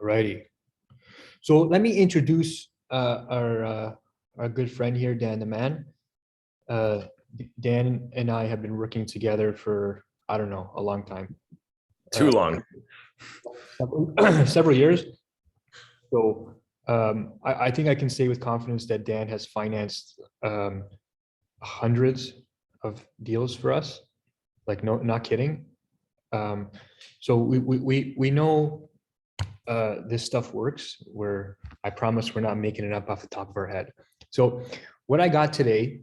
Alrighty. So let me introduce our good friend here, Dan the man. Uh, Dan and I have been working together for, I don't know, a long time, Too long. several years. So I think I can say with confidence that Dan has financed hundreds of deals for us. Like, no, not kidding. So we know this stuff works, where I promise we're not making it up off the top of our head. So what I got today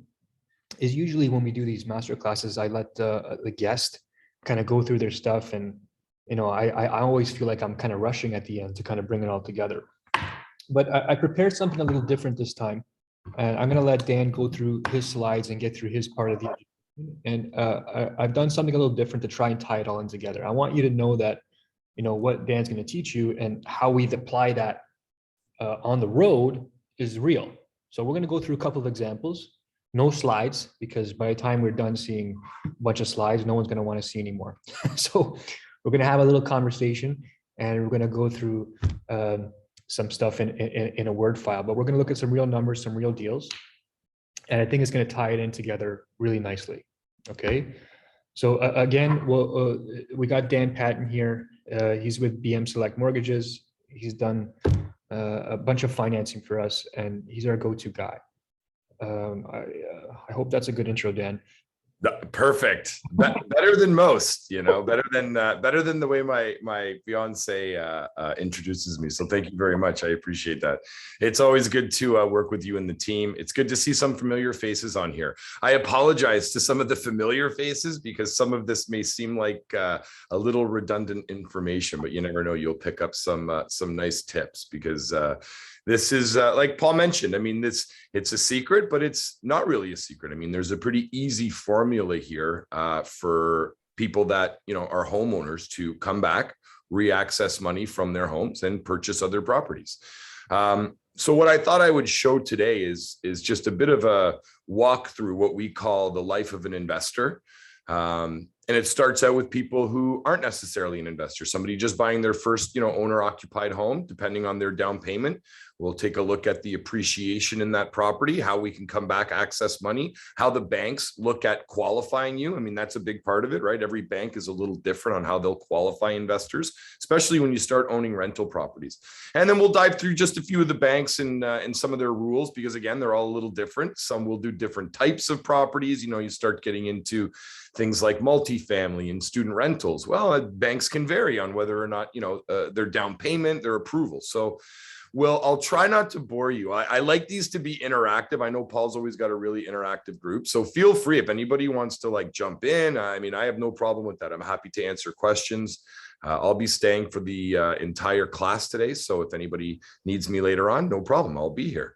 is, usually when we do these master classes, I let the guest kind of go through their stuff, and I always feel like I'm kind of rushing at the end to kind of bring it all together. But I prepared something a little different this time, and I'm going to let Dan go through his slides and get through his part of the. And I've done something a little different to try and tie it all in together. I want you to know that what Dan's going to teach you and how we apply that on the road is real. So we're going to go through a couple of examples. No slides, because by the time we're done seeing a bunch of slides, no one's going to want to see anymore. So we're going to have a little conversation, and we're going to go through some stuff in a Word file, but we're going to look at some real numbers, some real deals. And I think it's going to tie it in together really nicely. Okay. So again, we got Dan Patton here. He's with BM Select Mortgages. He's done a bunch of financing for us, and he's our go-to guy. I hope that's a good intro, Dan. Perfect. Better than most, better than the way my fiance introduces me. So thank you very much. I appreciate that. It's always good to work with you and the team. It's good to see some familiar faces on here. I apologize to some of the familiar faces, because some of this may seem like a little redundant information, but you never know, you'll pick up some nice tips, because this is like Paul mentioned. I mean, it's a secret, but it's not really a secret. I mean, there's a pretty easy formula here for people that, are homeowners to come back, re-access money from their homes and purchase other properties. So what I thought I would show today is just a bit of a walk through what we call the life of an investor. And it starts out with people who aren't necessarily an investor, somebody just buying their first, owner occupied home, depending on their down payment. We'll take a look at the appreciation in that property, how we can come back, access money, how the banks look at qualifying you. I mean, that's a big part of it, right? Every bank is a little different on how they'll qualify investors, especially when you start owning rental properties. And then we'll dive through just a few of the banks and some of their rules, because again, they're all a little different. Some will do different types of properties. You start getting into things like multifamily and student rentals. Well, banks can vary on whether or not, their down payment, their approval. So I'll try not to bore you. I like these to be interactive. I know Paul's always got a really interactive group. So feel free if anybody wants to jump in. I mean, I have no problem with that. I'm happy to answer questions. I'll be staying for the entire class today. So if anybody needs me later on, no problem. I'll be here.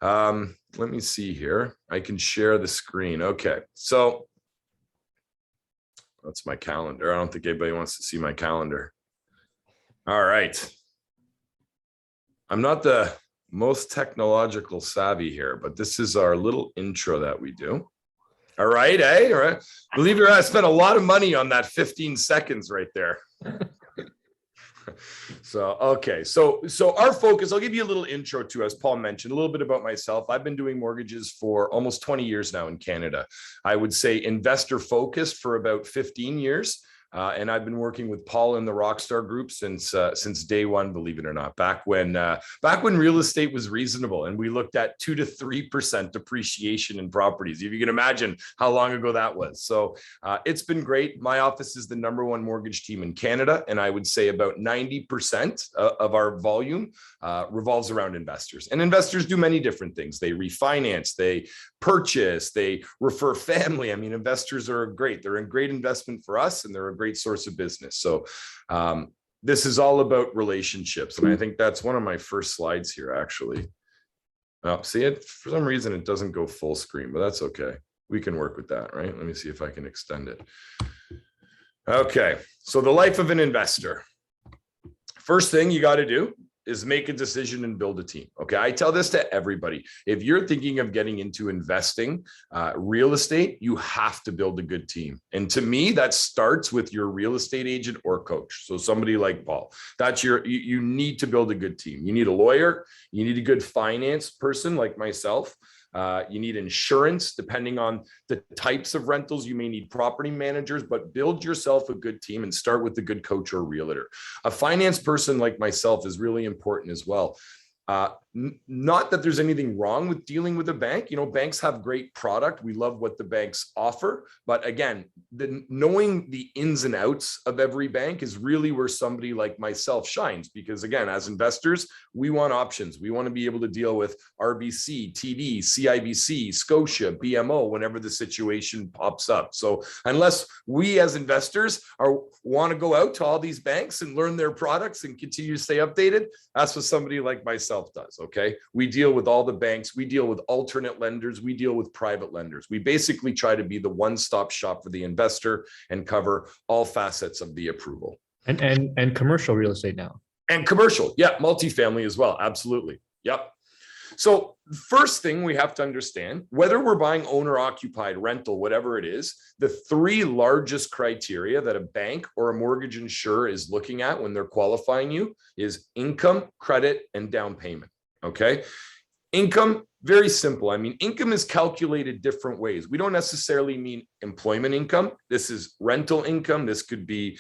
Let me see here. I can share the screen. Okay. So that's my calendar. I don't think anybody wants to see my calendar. All right. I'm not the most technological savvy here, but this is our little intro that we do. All right, eh? All right. Believe it or not, I spent a lot of money on that 15 seconds right there. So, okay. So our focus, I'll give you a little intro to, as Paul mentioned, a little bit about myself. I've been doing mortgages for almost 20 years now in Canada. I would say investor focused for about 15 years. And I've been working with Paul in the Rockstar Group since day one, believe it or not, back when real estate was reasonable and we looked at 2 to 3% appreciation in properties. If you can imagine how long ago that was. So it's been great. My office is the #1 mortgage team in Canada, and I would say about 90% of our volume revolves around investors. And investors do many different things. They refinance, they purchase, they refer family. I mean, investors are great. They're a great investment for us, and they're a great source of business. So this is all about relationships. And I think that's one of my first slides here, actually. Oh, see it? For some reason, it doesn't go full screen, but that's okay. We can work with that, right? Let me see if I can extend it. Okay. So the life of an investor. First thing you got to do is make a decision and build a team. Okay. I tell this to everybody. If you're thinking of getting into investing, real estate, you have to build a good team. And to me, that starts with your real estate agent or coach. So somebody like Paul, that's you need to build a good team. You need a lawyer. You need a good finance person like myself. You need insurance, depending on the types of rentals. You may need property managers, but build yourself a good team and start with a good coach or realtor. A finance person like myself is really important as well. Not that there's anything wrong with dealing with a bank. You know, banks have great product. We love what the banks offer. But again, knowing the ins and outs of every bank is really where somebody like myself shines. Because again, as investors, we want options. We want to be able to deal with RBC, TD, CIBC, Scotia, BMO, whenever the situation pops up. So unless we as investors want to go out to all these banks and learn their products and continue to stay updated, that's what somebody like myself does. Okay. We deal with all the banks. We deal with alternate lenders. We deal with private lenders. We basically try to be the one-stop shop for the investor and cover all facets of the approval. And commercial real estate now. And commercial. Yeah. Multifamily as well. Absolutely. Yep. So first thing we have to understand, whether we're buying owner occupied, rental, whatever it is, the three largest criteria that a bank or a mortgage insurer is looking at when they're qualifying you is income, credit, and down payment. Okay. Income, very simple. I mean, income is calculated different ways. We don't necessarily mean employment income. This is rental income. This could be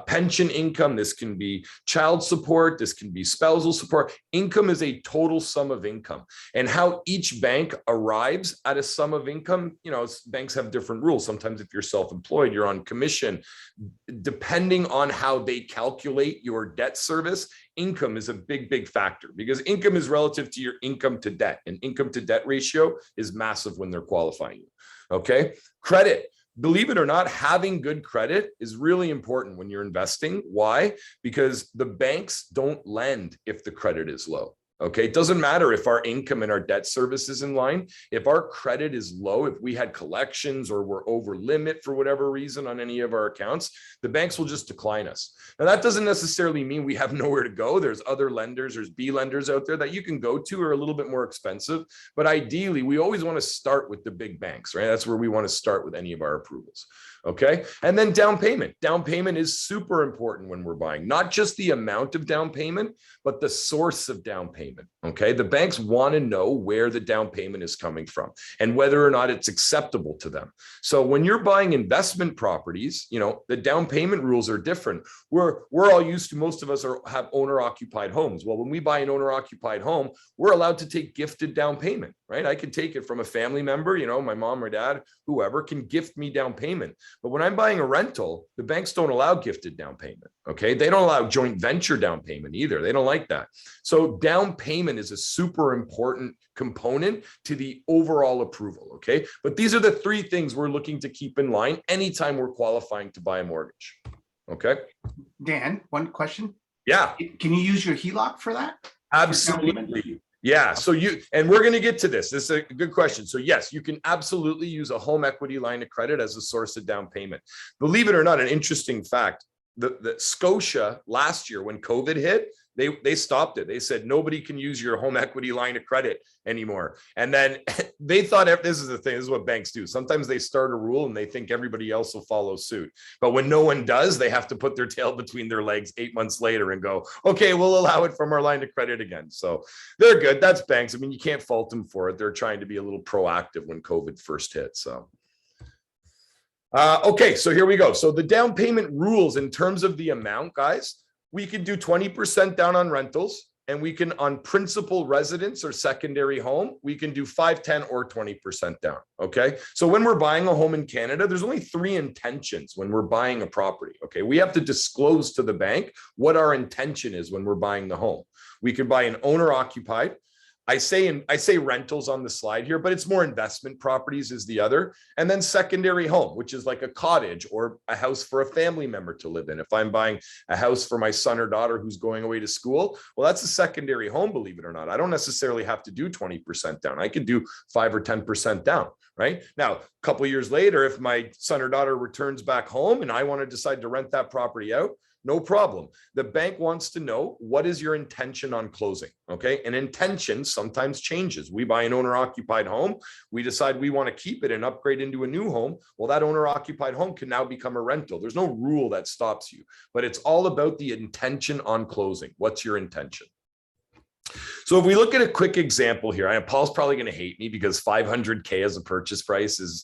pension income. This can be child support. This can be spousal support. Income is a total sum of income. And how each bank arrives at a sum of income, you know, banks have different rules. Sometimes if you're self-employed, you're on commission. Depending on how they calculate your debt service, income is a big factor, because income is relative to your income to debt, and income to debt ratio is massive when they're qualifying you. Okay. Credit, believe it or not, having good credit is really important when you're investing. Why? Because the banks don't lend if the credit is low. Okay. It doesn't matter if our income and our debt service is in line. If our credit is low, if we had collections or we're over limit for whatever reason on any of our accounts, the banks will just decline us. Now, that doesn't necessarily mean we have nowhere to go. There's other lenders, there's B lenders out there that you can go to, are a little bit more expensive. But ideally, we always want to start with the big banks, right? That's where we want to start with any of our approvals. Okay. And then down payment. Down payment is super important when we're buying, not just the amount of down payment, but the source of down payment. Okay. The banks want to know where the down payment is coming from and whether or not it's acceptable to them. So when you're buying investment properties, you know, the down payment rules are different. We're all used to, most of us have owner occupied homes. Well, when we buy an owner occupied home, we're allowed to take gifted down payment, right? I can take it from a family member, you know, my mom or dad, whoever can gift me down payment. But when I'm buying a rental, the banks don't allow gifted down payment. Okay. They don't allow joint venture down payment either. They don't like that. So down payment is a super important component to the overall approval. Okay. But these are the three things we're looking to keep in line anytime we're qualifying to buy a mortgage. Okay. Dan, one question. Yeah. Can you use your HELOC for that? Absolutely. Yeah. So and we're going to get to this. This is a good question. So yes, you can absolutely use a home equity line of credit as a source of down payment. Believe it or not, an interesting fact, the Scotia last year when COVID hit, they stopped it. They said, nobody can use your home equity line of credit anymore. And then they thought, this is the thing, this is what banks do. Sometimes they start a rule and they think everybody else will follow suit. But when no one does, they have to put their tail between their legs 8 months later and go, okay, we'll allow it from our line of credit again. So they're good. That's banks. I mean, you can't fault them for it. They're trying to be a little proactive when COVID first hit. So okay, so here we go. So the down payment rules in terms of the amount, guys, we can do 20% down on rentals, and we can on principal residence or secondary home, we can do 5, 10, or 20% down. Okay. So when we're buying a home in Canada, there's only 3 intentions when we're buying a property. Okay. We have to disclose to the bank what our intention is when we're buying the home. We can buy an owner occupied, I say rentals on the slide here, but it's more investment properties is the other. And then secondary home, which is like a cottage or a house for a family member to live in. If I'm buying a house for my son or daughter who's going away to school, well, that's a secondary home, believe it or not. I don't necessarily have to do 20% down. I can do 5 or 10% down, right? Now, a couple of years later, if my son or daughter returns back home and I want to decide to rent that property out, no problem. The bank wants to know, what is your intention on closing? Okay. And intention sometimes changes. We buy an owner occupied home. We decide we want to keep it and upgrade into a new home. Well, that owner occupied home can now become a rental. There's no rule that stops you, but it's all about the intention on closing. What's your intention? So if we look at a quick example here, Paul's probably going to hate me because 500K as a purchase price is,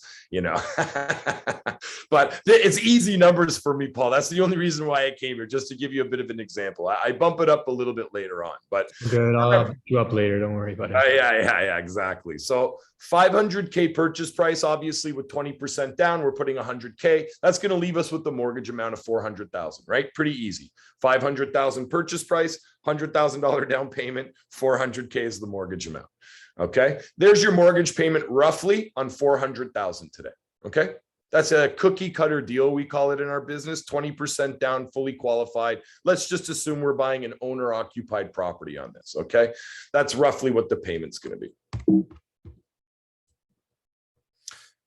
but it's easy numbers for me, Paul. That's the only reason why I came here, just to give you a bit of an example. I bump it up a little bit later on, but good. I'll put you up later. Don't worry about it. Yeah, exactly. So 500K purchase price, obviously with 20% down, we're putting 100K. That's going to leave us with the mortgage amount of 400,000, right? Pretty easy. 500,000 purchase price, $100,000 down payment, 400K is the mortgage amount. Okay. There's your mortgage payment roughly on 400,000 today. Okay. That's a cookie cutter deal. We call it in our business, 20% down, fully qualified. Let's just assume we're buying an owner occupied property on this. Okay. That's roughly what the payment's going to be.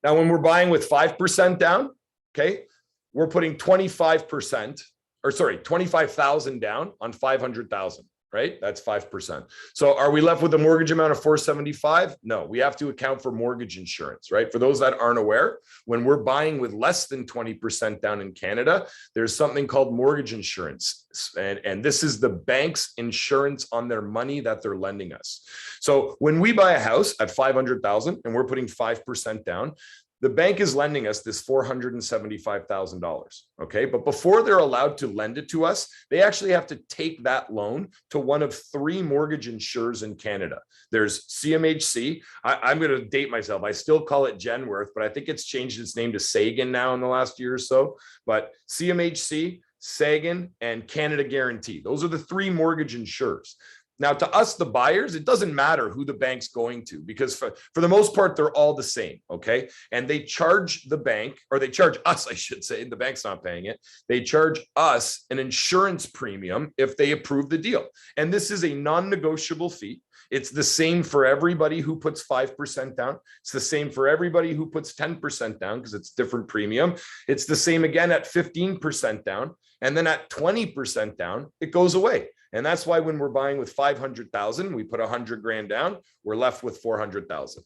Now, when we're buying with 5% down, okay, we're putting 25,000 down on 500,000, right? That's 5%. So are we left with a mortgage amount of 475? No, we have to account for mortgage insurance, right? For those that aren't aware, when we're buying with less than 20% down in Canada, there's something called mortgage insurance. And this is the bank's insurance on their money that they're lending us. So when we buy a house at 500,000 and we're putting 5% down, the bank is lending us this $475,000. Okay. But before they're allowed to lend it to us, they actually have to take that loan to one of 3 mortgage insurers in Canada. There's CMHC. I'm going to date myself. I still call it Genworth, but I think it's changed its name to Sagan now in the last year or so. But CMHC, Sagan, and Canada Guarantee. Those are the 3 mortgage insurers. Now, to us, the buyers, it doesn't matter who the bank's going to, because for the most part, they're all the same, okay? And they charge the bank, or they charge us, I should say, the bank's not paying it. They charge us an insurance premium if they approve the deal. And this is a non-negotiable fee. It's the same for everybody who puts 5% down. It's the same for everybody who puts 10% down because it's different premium. It's the same again at 15% down. And then at 20% down, it goes away. And that's why when we're buying with 500,000, we put 100 grand down, we're left with 400,000.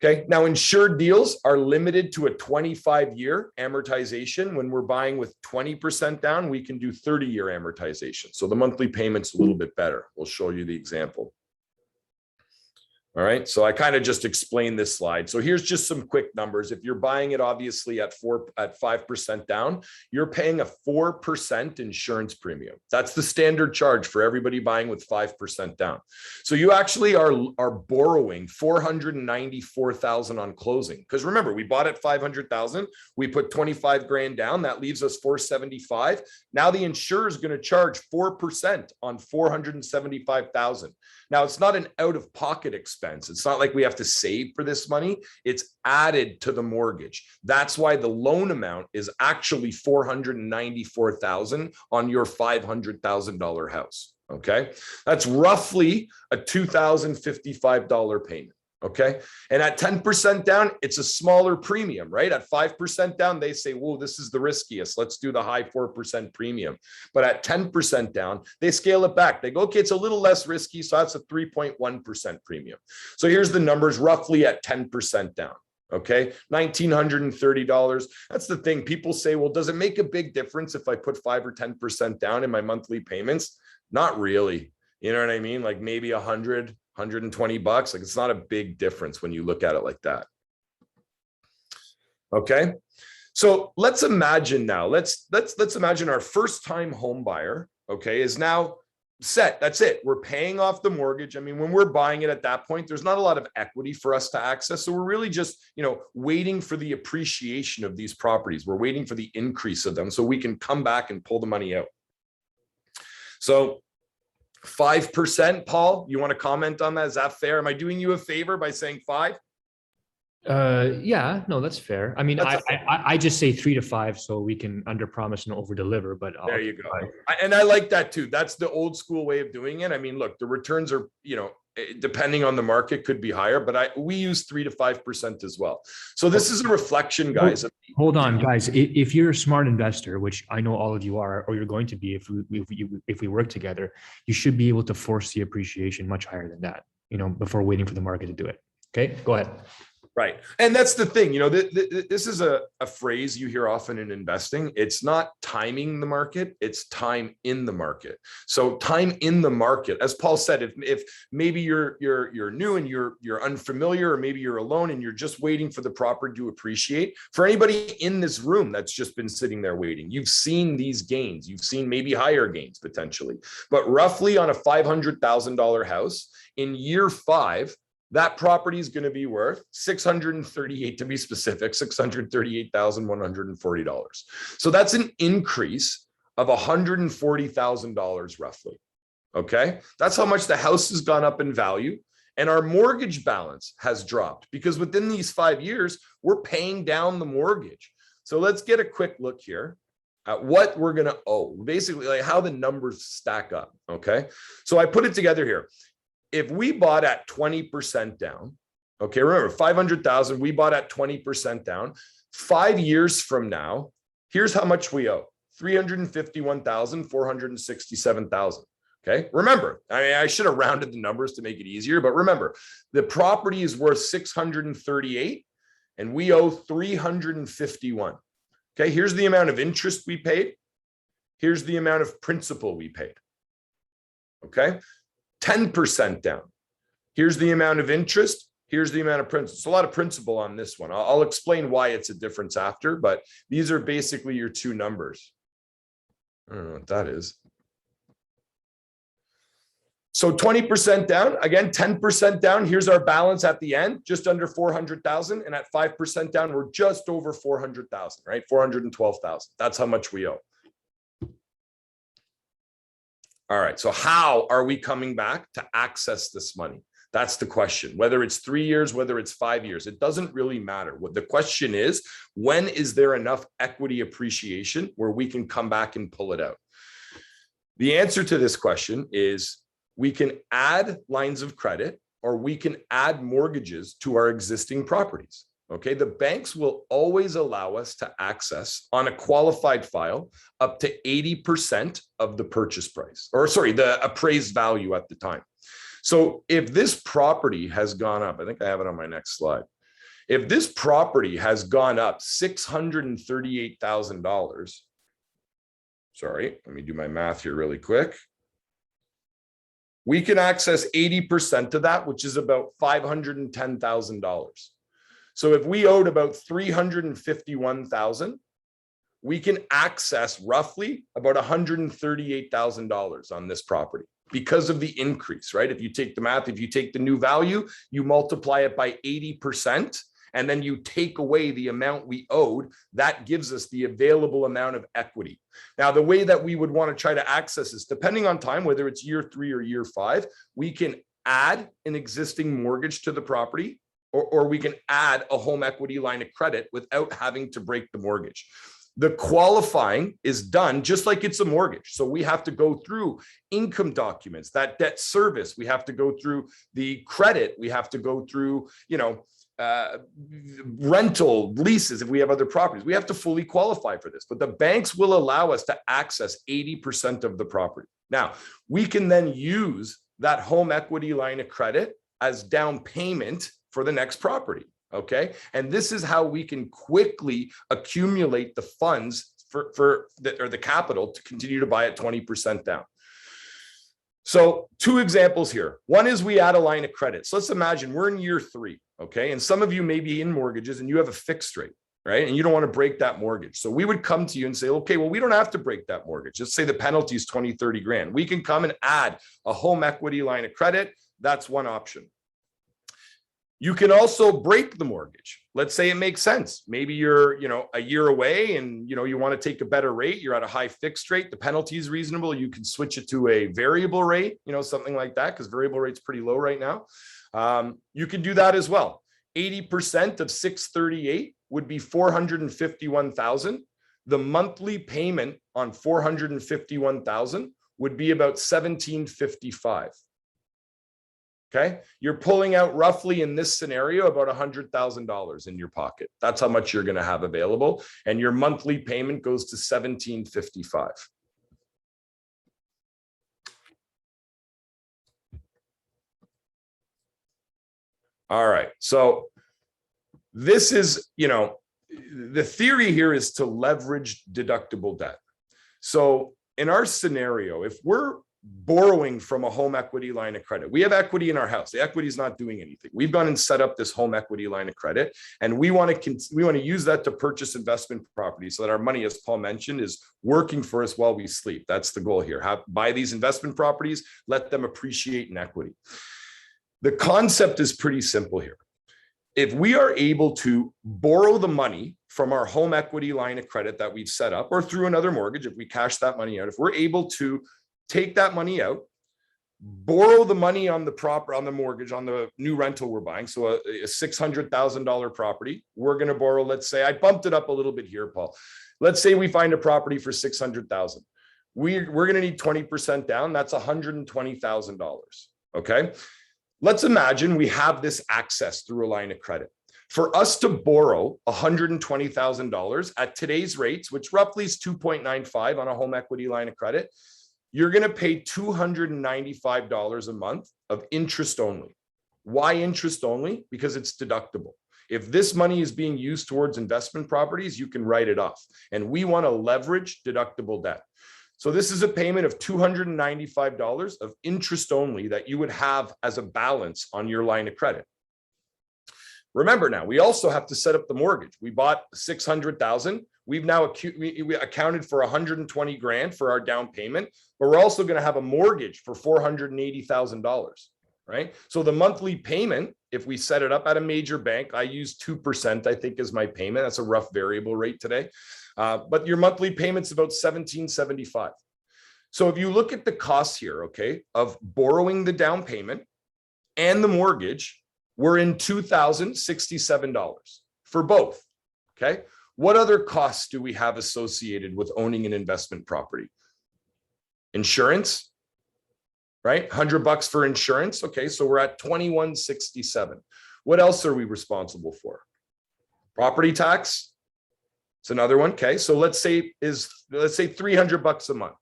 Okay. Now, insured deals are limited to a 25-year amortization. When we're buying with 20% down, we can do 30-year amortization. So the monthly payment's a little bit better. We'll show you the example. All right. So I kind of just explained this slide. So here's just some quick numbers. If you're buying it obviously at 5% down, you're paying a 4% insurance premium. That's the standard charge for everybody buying with 5% down. So you actually are borrowing 494,000 on closing. Because remember, we bought at 500,000, we put 25 grand down, that leaves us 475. Now the insurer is going to charge 4% on 475,000. Now it's not an out-of-pocket expense. It's not like we have to save for this money. It's added to the mortgage. That's why the loan amount is actually $494,000 on your $500,000 house. Okay. That's roughly a $2,055 payment. Okay. And at 10% down, it's a smaller premium, right? At 5% down, they say, whoa, this is the riskiest. Let's do the high 4% premium. But at 10% down, they scale it back. They go, okay, it's a little less risky. So that's a 3.1% premium. So here's the numbers roughly at 10% down. Okay. $1,930. That's the thing. People say, well, does it make a big difference if I put 5 or 10% down in my monthly payments? Not really. You know what I mean? Like maybe $100, $120. Like it's not a big difference when you look at it like that. Okay. So let's imagine now, let's imagine our first time home buyer, okay, is now set. That's it. We're paying off the mortgage. I mean, when we're buying it at that point, there's not a lot of equity for us to access. So we're really just, waiting for the appreciation of these properties. We're waiting for the increase of them so we can come back and pull the money out. So 5%, Paul, you want to comment on that? Is that fair? Am I doing you a favor by saying 5? Yeah, no, that's fair. I mean, I just say 3 to 5 so we can under promise and over deliver, but there you go. And I like that too. That's the old school way of doing it. I mean, look, the returns are, depending on the market could be higher, but we use 3 to 5% as well. So this is a reflection, guys. Hold on, guys. If you're a smart investor, which I know all of you are, or you're going to be if we work together, you should be able to force the appreciation much higher than that, before waiting for the market to do it. Okay, go ahead. Right. And that's the thing, this is a phrase you hear often in investing. It's not timing the market, it's time in the market. So time in the market, as Paul said, if maybe you're new and you're unfamiliar, or maybe you're alone and you're just waiting for the property to appreciate. For anybody in this room that's just been sitting there waiting, you've seen these gains, you've seen maybe higher gains potentially, but roughly on a $500,000 house in year 5, that property is going to be worth $638, to be specific, $638,140. So that's an increase of $140,000 roughly. Okay, that's how much the house has gone up in value, and our mortgage balance has dropped because within these 5 years we're paying down the mortgage. So let's get a quick look here at what we're going to owe, basically like how the numbers stack up. Okay, so I put it together here. If we bought at 20% down, okay, remember 500,000, we bought at 20% down. 5 years from now, here's how much we owe: $351,467. Okay, remember, I should have rounded the numbers to make it easier, but remember, the property is worth 638 and we owe 351. Okay, here's the amount of interest we paid. Here's the amount of principal we paid. Okay. 10% down. Here's the amount of interest. Here's the amount of principal. It's a lot of principal on this one. I'll explain why it's a difference after, but these are basically your two numbers. I don't know what that is. So 20% down, again, 10% down. Here's our balance at the end, just under 400,000. And at 5% down, we're just over 400,000, right? 412,000. That's how much we owe. All right, so how are we coming back to access this money? That's the question. Whether it's 3 years, whether it's 5 years, it doesn't really matter. What the question is, when is there enough equity appreciation where we can come back and pull it out? The answer to this question is we can add lines of credit or we can add mortgages to our existing properties. Okay, the banks will always allow us to access on a qualified file up to 80% of the purchase price, or sorry, the appraised value at the time. So if this property has gone up, I think I have it on my next slide. If this property has gone up $638,000, sorry, let me do my math here really quick. We can access 80% of that, which is about $510,000. So if we owed about $351,000, we can access roughly about $138,000 on this property because of the increase, right? If you take the math, if you take the new value, you multiply it by 80%, and then you take away the amount we owed, that gives us the available amount of equity. Now, the way that we would want to try to access this, depending on time, whether it's year 3 or year 5, we can add an existing mortgage to the property, or we can add a home equity line of credit without having to break the mortgage. The qualifying is done just like it's a mortgage. So we have to go through income documents, that debt service. We have to go through the credit. We have to go through, rental leases. If we have other properties, we have to fully qualify for this, but the banks will allow us to access 80% of the property. Now, we can then use that home equity line of credit as down payment for the next property. Okay. And this is how we can quickly accumulate the funds for the capital to continue to buy at 20% down. So 2 examples here. One is we add a line of credit. So let's imagine we're in year 3. Okay. And some of you may be in mortgages and you have a fixed rate, right? And you don't want to break that mortgage. So we would come to you and say, okay, well, we don't have to break that mortgage. Let's say the penalty is 20, 30 grand. We can come and add a home equity line of credit. That's one option. You can also break the mortgage. Let's say it makes sense. Maybe you're, a year away and, you want to take a better rate. You're at a high fixed rate. The penalty is reasonable. You can switch it to a variable rate, something like that, because variable rate's pretty low right now. You can do that as well. 80% of 638 would be 451,000. The monthly payment on 451,000 would be about 1755. Okay, you're pulling out roughly in this scenario about $100,000 in your pocket. That's how much you're going to have available, and your monthly payment goes to 1755. All right, so this is, the theory here is to leverage deductible debt. So in our scenario, if we're borrowing from a home equity line of credit, we have equity in our house. The equity is not doing anything. We've gone and set up this home equity line of credit, and we want to use that to purchase investment property so that our money, as Paul mentioned, is working for us while we sleep. That's the goal here. Buy these investment properties, let them appreciate in equity. The concept is pretty simple here. If we are able to borrow the money from our home equity line of credit that we've set up, or through another mortgage, if we cash that money out, if we're able to take that money out, borrow the money on the mortgage, on the new rental we're buying. So a $600,000 property, we're going to borrow, let's say, I bumped it up a little bit here, Paul. Let's say we find a property for $600,000. We're going to need 20% down. That's $120,000. Okay. Let's imagine we have this access through a line of credit. For us to borrow $120,000 at today's rates, which roughly is 2.95 on a home equity line of credit, you're going to pay $295 a month of interest only. Why interest only? Because it's deductible. If this money is being used towards investment properties, you can write it off. And we want to leverage deductible debt. So this is a payment of $295 of interest only that you would have as a balance on your line of credit. Remember now, we also have to set up the mortgage. We bought $600,000. We've now we accounted for $120,000 for our down payment, but we're also going to have a mortgage for $480,000, right? So the monthly payment, if we set it up at a major bank, I use 2%, I think, is my payment. That's a rough variable rate today. But your monthly payment's about $1,775. So if you look at the costs here, okay, of borrowing the down payment and the mortgage, we're in $2,067 for both. Okay. What other costs do we have associated with owning an investment property? Insurance, right? $100 for insurance. Okay. So we're at $2,167. What else are we responsible for? Property tax. It's another one. Okay. So let's say $300 a month.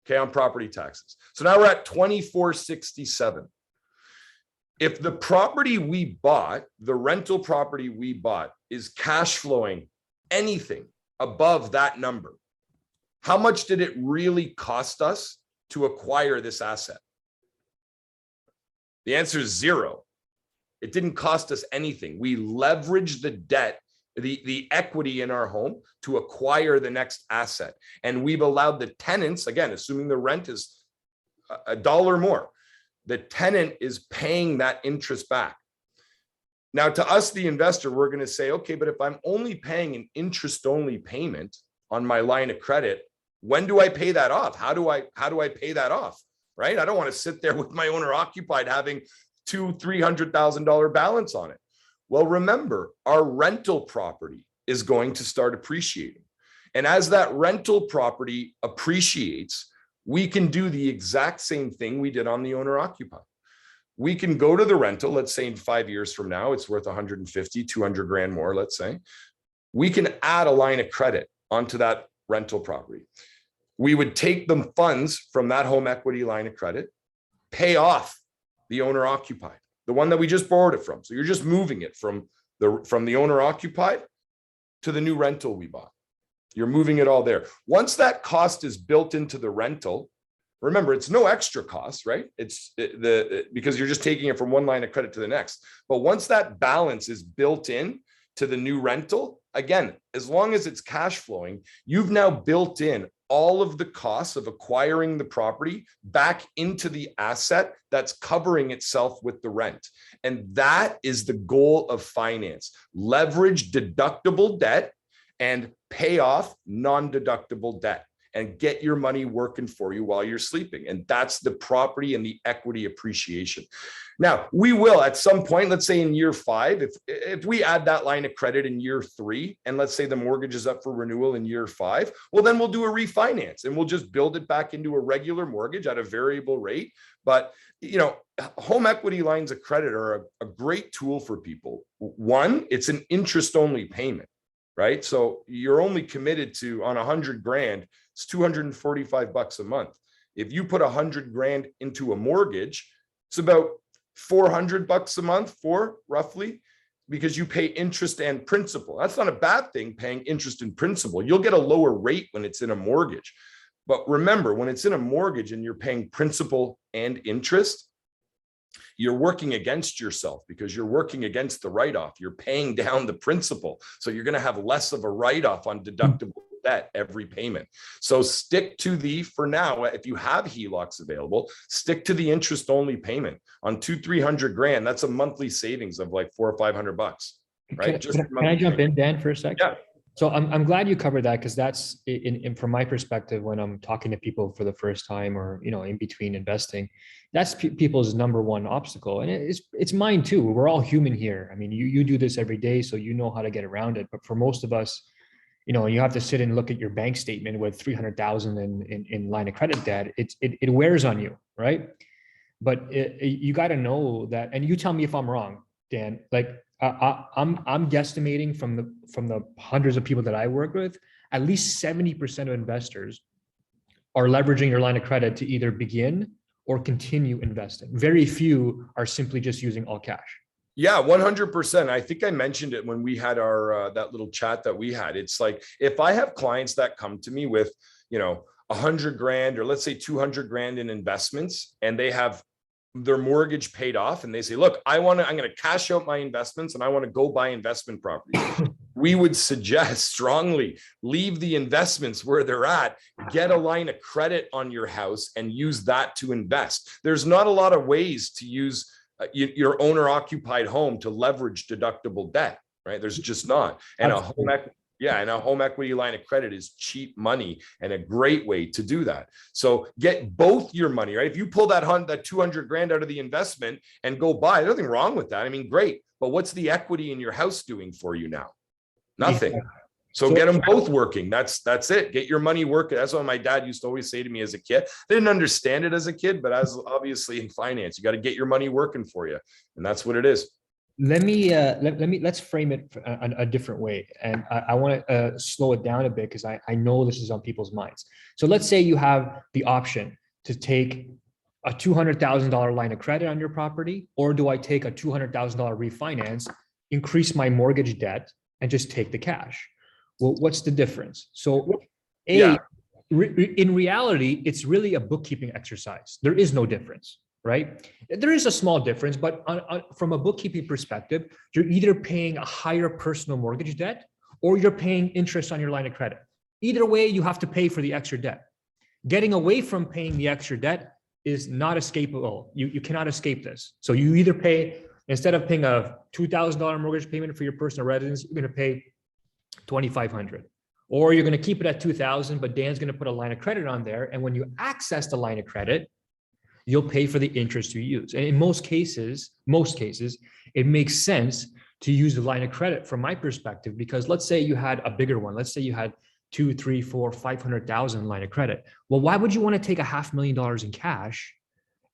Okay. On property taxes. So now we're at $2,467. If the property we bought, the rental property we bought, is cash flowing anything above that number, how much did it really cost us to acquire this asset? The answer is zero. It didn't cost us anything. We leveraged the debt, the equity in our home to acquire the next asset. And we've allowed the tenants, again, assuming the rent is $1 more, the tenant is paying that interest back. Now, to us, the investor, we're going to say, okay, but if I'm only paying an interest-only payment on my line of credit, when do I pay that off? How do I pay that off? Right? I don't want to sit there with my owner occupied having $200,000-$300,000 balance on it. Well, remember, our rental property is going to start appreciating. And as that rental property appreciates, we can do the exact same thing we did on the owner occupied. We can go to the rental, let's say in 5 years from now, it's worth 150, 200 grand more, let's say. We can add a line of credit onto that rental property. We would take the funds from that home equity line of credit, pay off the owner occupied, the one that we just borrowed it from. So you're just moving it from the owner occupied to the new rental we bought. You're moving it all there. Once that cost is built into the rental, remember, it's no extra cost, right? It's because you're just taking it from one line of credit to the next. But once that balance is built in to the new rental, again, as long as it's cash flowing, you've now built in all of the costs of acquiring the property back into the asset that's covering itself with the rent. And that is the goal of finance. Leverage deductible debt and pay off non-deductible debt and get your money working for you while you're sleeping. And that's the property and the equity appreciation. Now, we will at some point, let's say in year 5, if we add that line of credit in year 3, and let's say the mortgage is up for renewal in year 5, well, then we'll do a refinance and we'll just build it back into a regular mortgage at a variable rate. But, you know, home equity lines of credit are a great tool for people. One, it's an interest-only payment, right? So you're only committed to, on 100 grand, it's $245 a month. If you put 100 grand into a mortgage, it's about $400 a month for roughly, because you pay interest and principal. That's not a bad thing, paying interest and principal. You'll get a lower rate when it's in a mortgage. But remember, when it's in a mortgage and you're paying principal and interest, you're working against yourself because you're working against the write-off. You're paying down the principal. So you're going to have less of a write-off on deductible debt every payment. So stick to for now, if you have HELOCs available, stick to the interest only payment on 200-300 grand. That's a monthly savings of like $400 or $500, right? Can I jump in, Dan, for a second? Yeah. So I'm glad you covered that, because that's from my perspective, when I'm talking to people for the first time, or, you know, in between investing, that's people's number one obstacle. And it's mine too. We're all human here. I mean, you do this every day, so you know how to get around it. But for most of us, you know, you have to sit and look at your bank statement with 300,000 in line of credit debt. It wears on you, right? But you got to know that, and you tell me if I'm wrong, Dan. Like I'm guesstimating from the hundreds of people that I work with, at least 70% of investors are leveraging your line of credit to either begin or continue investing. Very few are simply just using all cash. Yeah, 100%. I think I mentioned it when we had our that little chat that we had. It's like, if I have clients that come to me with, you know, 100 grand or let's say 200 grand in investments, and they have their mortgage paid off, and they say, look, I'm going to cash out my investments and I want to go buy investment properties. We would suggest strongly, leave the investments where they're at, get a line of credit on your house and use that to invest. There's not a lot of ways to use your owner occupied home to leverage deductible debt, right? There's just not. And a home equity line of credit is cheap money and a great way to do that. So get both your money, right? If you pull that 200 grand out of the investment and go buy, there's nothing wrong with that. I mean, great. But what's the equity in your house doing for you now? Nothing. Yeah. So get them both working. That's it. Get your money working. That's what my dad used to always say to me as a kid. I didn't understand it as a kid, but as obviously in finance, you got to get your money working for you. And that's what it is. Let's frame it a different way. And I want to slow it down a bit, because I know this is on people's minds. So let's say you have the option to take a $200,000 line of credit on your property, or do I take a $200,000 refinance, increase my mortgage debt, and just take the cash? Well, what's the difference? So in reality, it's really a bookkeeping exercise. There is no difference, right? There is a small difference, but from a bookkeeping perspective, you're either paying a higher personal mortgage debt or you're paying interest on your line of credit. Either way, you have to pay for the extra debt. Getting away from paying the extra debt is not escapable. You cannot escape this. So you either pay, instead of paying a $2,000 mortgage payment for your personal residence, you're going to pay $2,500, or you're going to keep it at $2,000, but Dan's going to put a line of credit on there. And when you access the line of credit, you'll pay for the interest you use. And in most cases, it makes sense to use the line of credit from my perspective, because let's say you had a bigger one. Let's say you had 2, 3, 4, 500,000 line of credit. Well, why would you want to take $500,000 in cash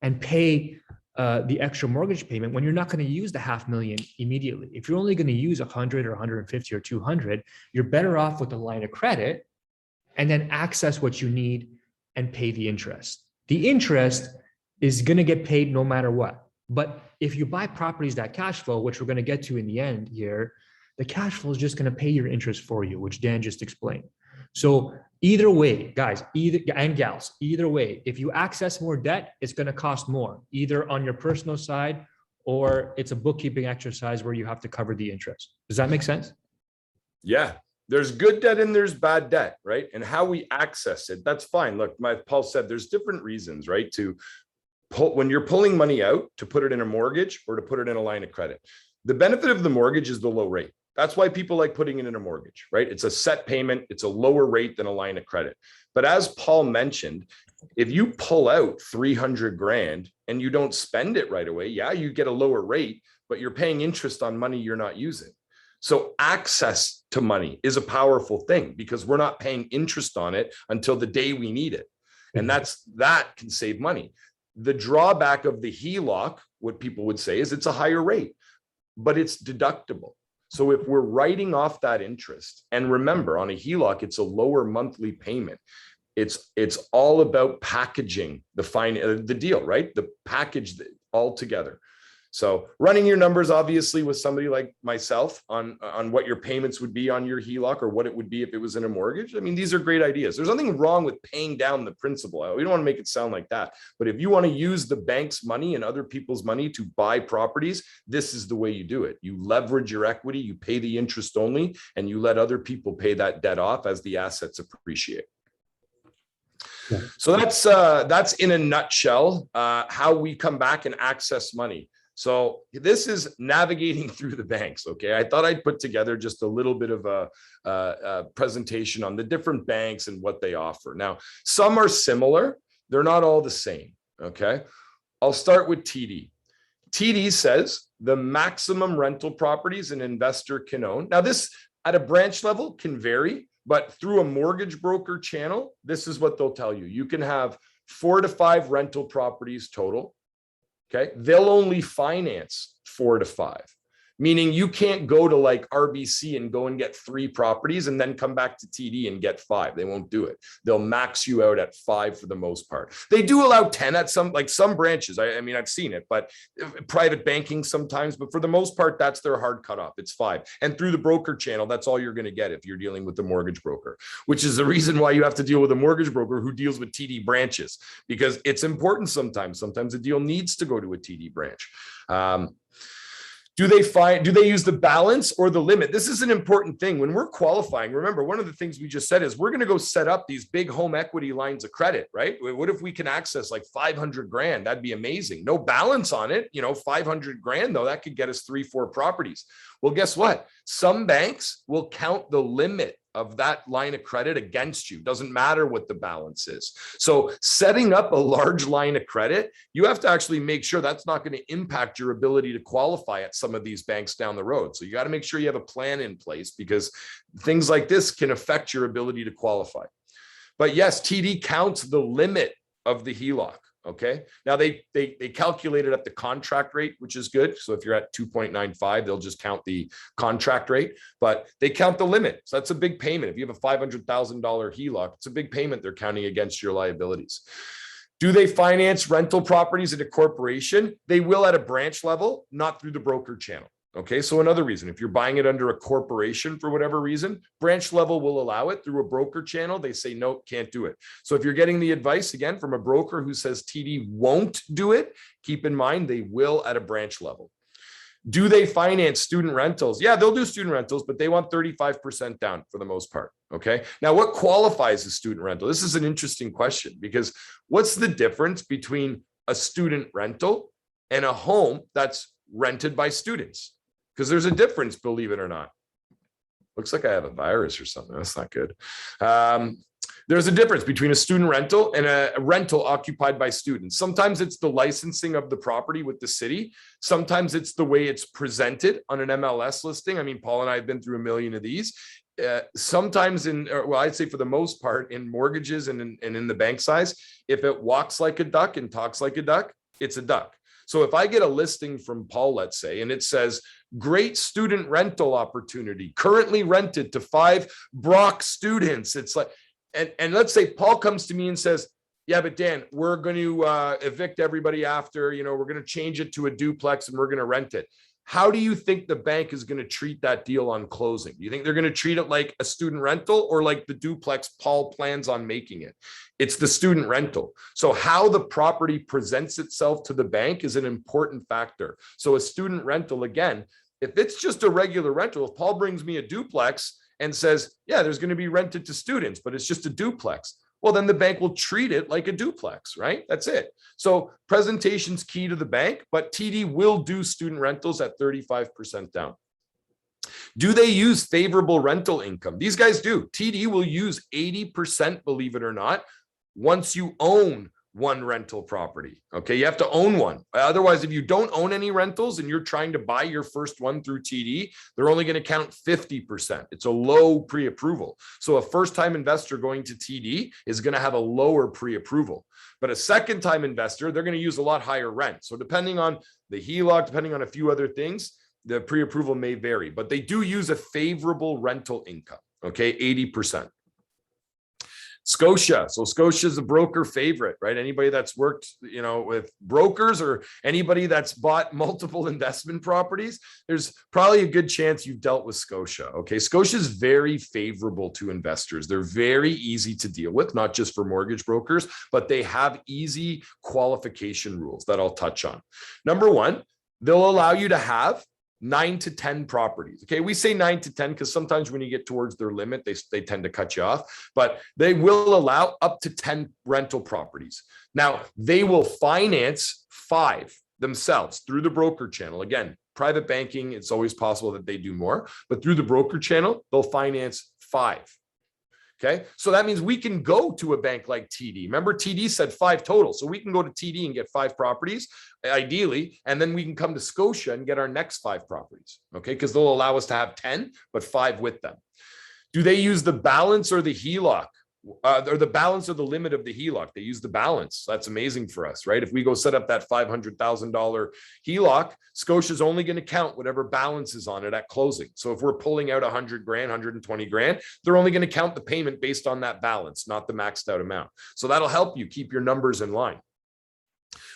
and pay the extra mortgage payment when you're not going to use the $500,000 immediately? If you're only going to use 100 or 150 or 200, you're better off with the line of credit and then access what you need and pay the interest. The interest is going to get paid no matter what. But if you buy properties that cash flow, which we're going to get to in the end here, the cash flow is just going to pay your interest for you, which Dan just explained. So either way, guys, and gals, either way, if you access more debt, it's going to cost more, either on your personal side, or it's a bookkeeping exercise where you have to cover the interest. Does that make sense? Yeah, There's good debt and there's bad debt, right? And how we access it, that's fine. Look, Paul said there's different reasons, right? To pull, when you're pulling money out, to put it in a mortgage or to put it in a line of credit. The benefit of the mortgage is the low rate. That's why people like putting it in a mortgage, right? It's a set payment. It's a lower rate than a line of credit. But as Paul mentioned, if you pull out 300 grand and you don't spend it right away, yeah, you get a lower rate, but you're paying interest on money you're not using. So access to money is a powerful thing because we're not paying interest on it until the day we need it. And that can save money. The drawback of the HELOC, what people would say, is it's a higher rate, but it's deductible. So if we're writing off that interest, and remember on a HELOC, it's a lower monthly payment. It's all about packaging the deal, right? The package all together. So running your numbers, obviously, with somebody like myself on what your payments would be on your HELOC or what it would be if it was in a mortgage. I mean, these are great ideas. There's nothing wrong with paying down the principal. We don't want to make it sound like that. But if you want to use the bank's money and other people's money to buy properties, this is the way you do it. You leverage your equity, you pay the interest only, and you let other people pay that debt off as the assets appreciate. Yeah. So that's in a nutshell how we come back and access money. So this is navigating through the banks. Okay, I thought I'd put together just a little bit of a presentation on the different banks and what they offer. Now, some are similar. They're not all the same. Okay, I'll start with TD. TD says the maximum rental properties an investor can own. Now, this at a branch level can vary, but through a mortgage broker channel, this is what they'll tell you. You can have 4 to 5 rental properties total. Okay, they'll only finance 4 to 5, meaning you can't go to like RBC and go and get 3 properties and then come back to TD and get 5. They won't do it. They'll max you out at 5 for the most part. They do allow 10 at some branches. I mean, I've seen it, but private banking sometimes, but for the most part, that's their hard cutoff. It's 5. And through the broker channel, that's all you're going to get if you're dealing with the mortgage broker, which is the reason why you have to deal with a mortgage broker who deals with TD branches, because it's important sometimes. Sometimes a deal needs to go to a TD branch. Do they use the balance or the limit? This is an important thing when we're qualifying. Remember, one of the things we just said is we're going to go set up these big home equity lines of credit, right? What if we can access like 500 grand? That'd be amazing. No balance on it, 500 grand though, that could get us 3-4 properties. Well, guess what? Some banks will count the limit of that line of credit against you. Doesn't matter what the balance is. So setting up a large line of credit, you have to actually make sure that's not going to impact your ability to qualify at some of these banks down the road. So you got to make sure you have a plan in place because things like this can affect your ability to qualify. But yes, TD counts the limit of the HELOC. Okay. Now they calculate it at the contract rate, which is good. So if you're at 2.95, they'll just count the contract rate, but they count the limit. So that's a big payment. If you have a $500,000 HELOC, it's a big payment they're counting against your liabilities. Do they finance rental properties at a corporation? They will at a branch level, not through the broker channel. Okay, so another reason, if you're buying it under a corporation for whatever reason, branch level will allow it. Through a broker channel, they say, no, can't do it. So if you're getting the advice, again, from a broker who says TD won't do it, keep in mind they will at a branch level. Do they finance student rentals? Yeah, they'll do student rentals, but they want 35% down for the most part. Okay, now what qualifies as student rental? This is an interesting question because what's the difference between a student rental and a home that's rented by students? Because there's a difference, believe it or not. Looks like I have a virus or something. That's not good. There's a difference between a student rental and a rental occupied by students. Sometimes it's the licensing of the property with the city. Sometimes it's the way it's presented on an MLS listing. I mean, Paul and I have been through a million of these. Sometimes I'd say for the most part in mortgages and in the bank size, if it walks like a duck and talks like a duck, it's a duck. So if I get a listing from Paul, let's say, and it says, great student rental opportunity, currently rented to 5 Brock students. It's like, and let's say Paul comes to me and says, yeah, but Dan, we're going to evict everybody after, we're going to change it to a duplex and we're going to rent it. How do you think the bank is going to treat that deal on closing? Do you think they're going to treat it like a student rental or like the duplex Paul plans on making it? It's the student rental. So how the property presents itself to the bank is an important factor. So a student rental, again, if it's just a regular rental, if Paul brings me a duplex and says, yeah, there's going to be rented to students, but it's just a duplex, well, then the bank will treat it like a duplex, right? That's it. So presentation's key to the bank, but TD will do student rentals at 35% down. Do they use favorable rental income? These guys do. TD will use 80%, believe it or not, once you own one rental property. Okay, you have to own one. Otherwise, if you don't own any rentals and you're trying to buy your first one through TD, they're only going to count 50%. It's a low pre-approval. So a first-time investor going to TD is going to have a lower pre-approval. But a second-time investor, they're going to use a lot higher rent. So depending on the HELOC, depending on a few other things, the pre-approval may vary, but they do use a favorable rental income. Okay, 80%. Scotia. So Scotia is a broker favorite, right? Anybody that's worked, with brokers or anybody that's bought multiple investment properties, there's probably a good chance you've dealt with Scotia. Okay. Scotia is very favorable to investors. They're very easy to deal with, not just for mortgage brokers, but they have easy qualification rules that I'll touch on. Number one, they'll allow you to have 9 to 10 properties. Okay, we say 9 to 10 because sometimes when you get towards their limit, they tend to cut you off, but they will allow up to 10 rental properties. Now, they will finance 5 themselves through the broker channel. Again, private banking, it's always possible that they do more, but through the broker channel, they'll finance 5. Okay, so that means we can go to a bank like TD. Remember, TD said 5 total. So we can go to TD and get 5 properties, ideally, and then we can come to Scotia and get our next 5 properties. Okay, because they'll allow us to have 10, but 5 with them. Do they use the balance or the HELOC? Or the balance or the limit of the HELOC? They use the balance. That's amazing for us, right? If we go set up that $500,000 HELOC, Scotia's only going to count whatever balance is on it at closing. So if we're pulling out 100 grand, 120 grand, they're only going to count the payment based on that balance, not the maxed out amount. So that'll help you keep your numbers in line.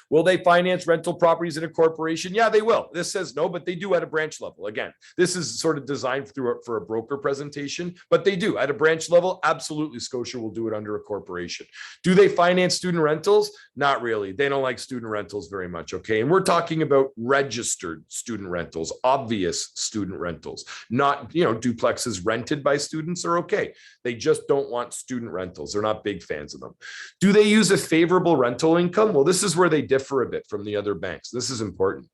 Will they finance rental properties in a corporation? Yeah, they will. This says no, but they do at a branch level. Again, this is sort of designed for a broker presentation, but they do at a branch level. Absolutely, Scotia will do it under a corporation. Do they finance student rentals? Not really. They don't like student rentals very much. Okay, and we're talking about registered student rentals, obvious student rentals, not duplexes rented by students are okay. They just don't want student rentals. They're not big fans of them. Do they use a favorable rental income? Well, this is where they differ a bit from the other banks. This is important.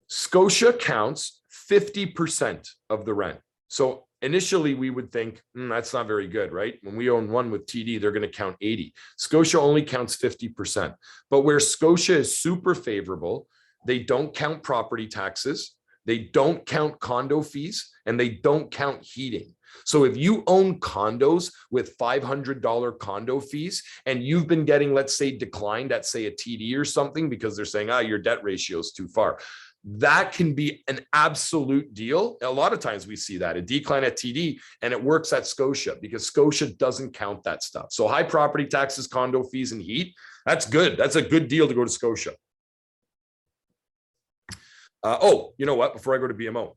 Scotia counts 50% of the rent. So initially we would think that's not very good, right? When we own one with TD, they're going to count 80. Scotia only counts 50%. But where Scotia is super favorable, they don't count property taxes, they don't count condo fees, and they don't count heating. So if you own condos with $500 condo fees and you've been getting, let's say, declined at, say, a TD or something because they're saying, your debt ratio is too far, that can be an absolute deal. A lot of times we see that, a decline at TD, and it works at Scotia because Scotia doesn't count that stuff. So high property taxes, condo fees, and heat, that's good. That's a good deal to go to Scotia. You know what? Before I go to BMO,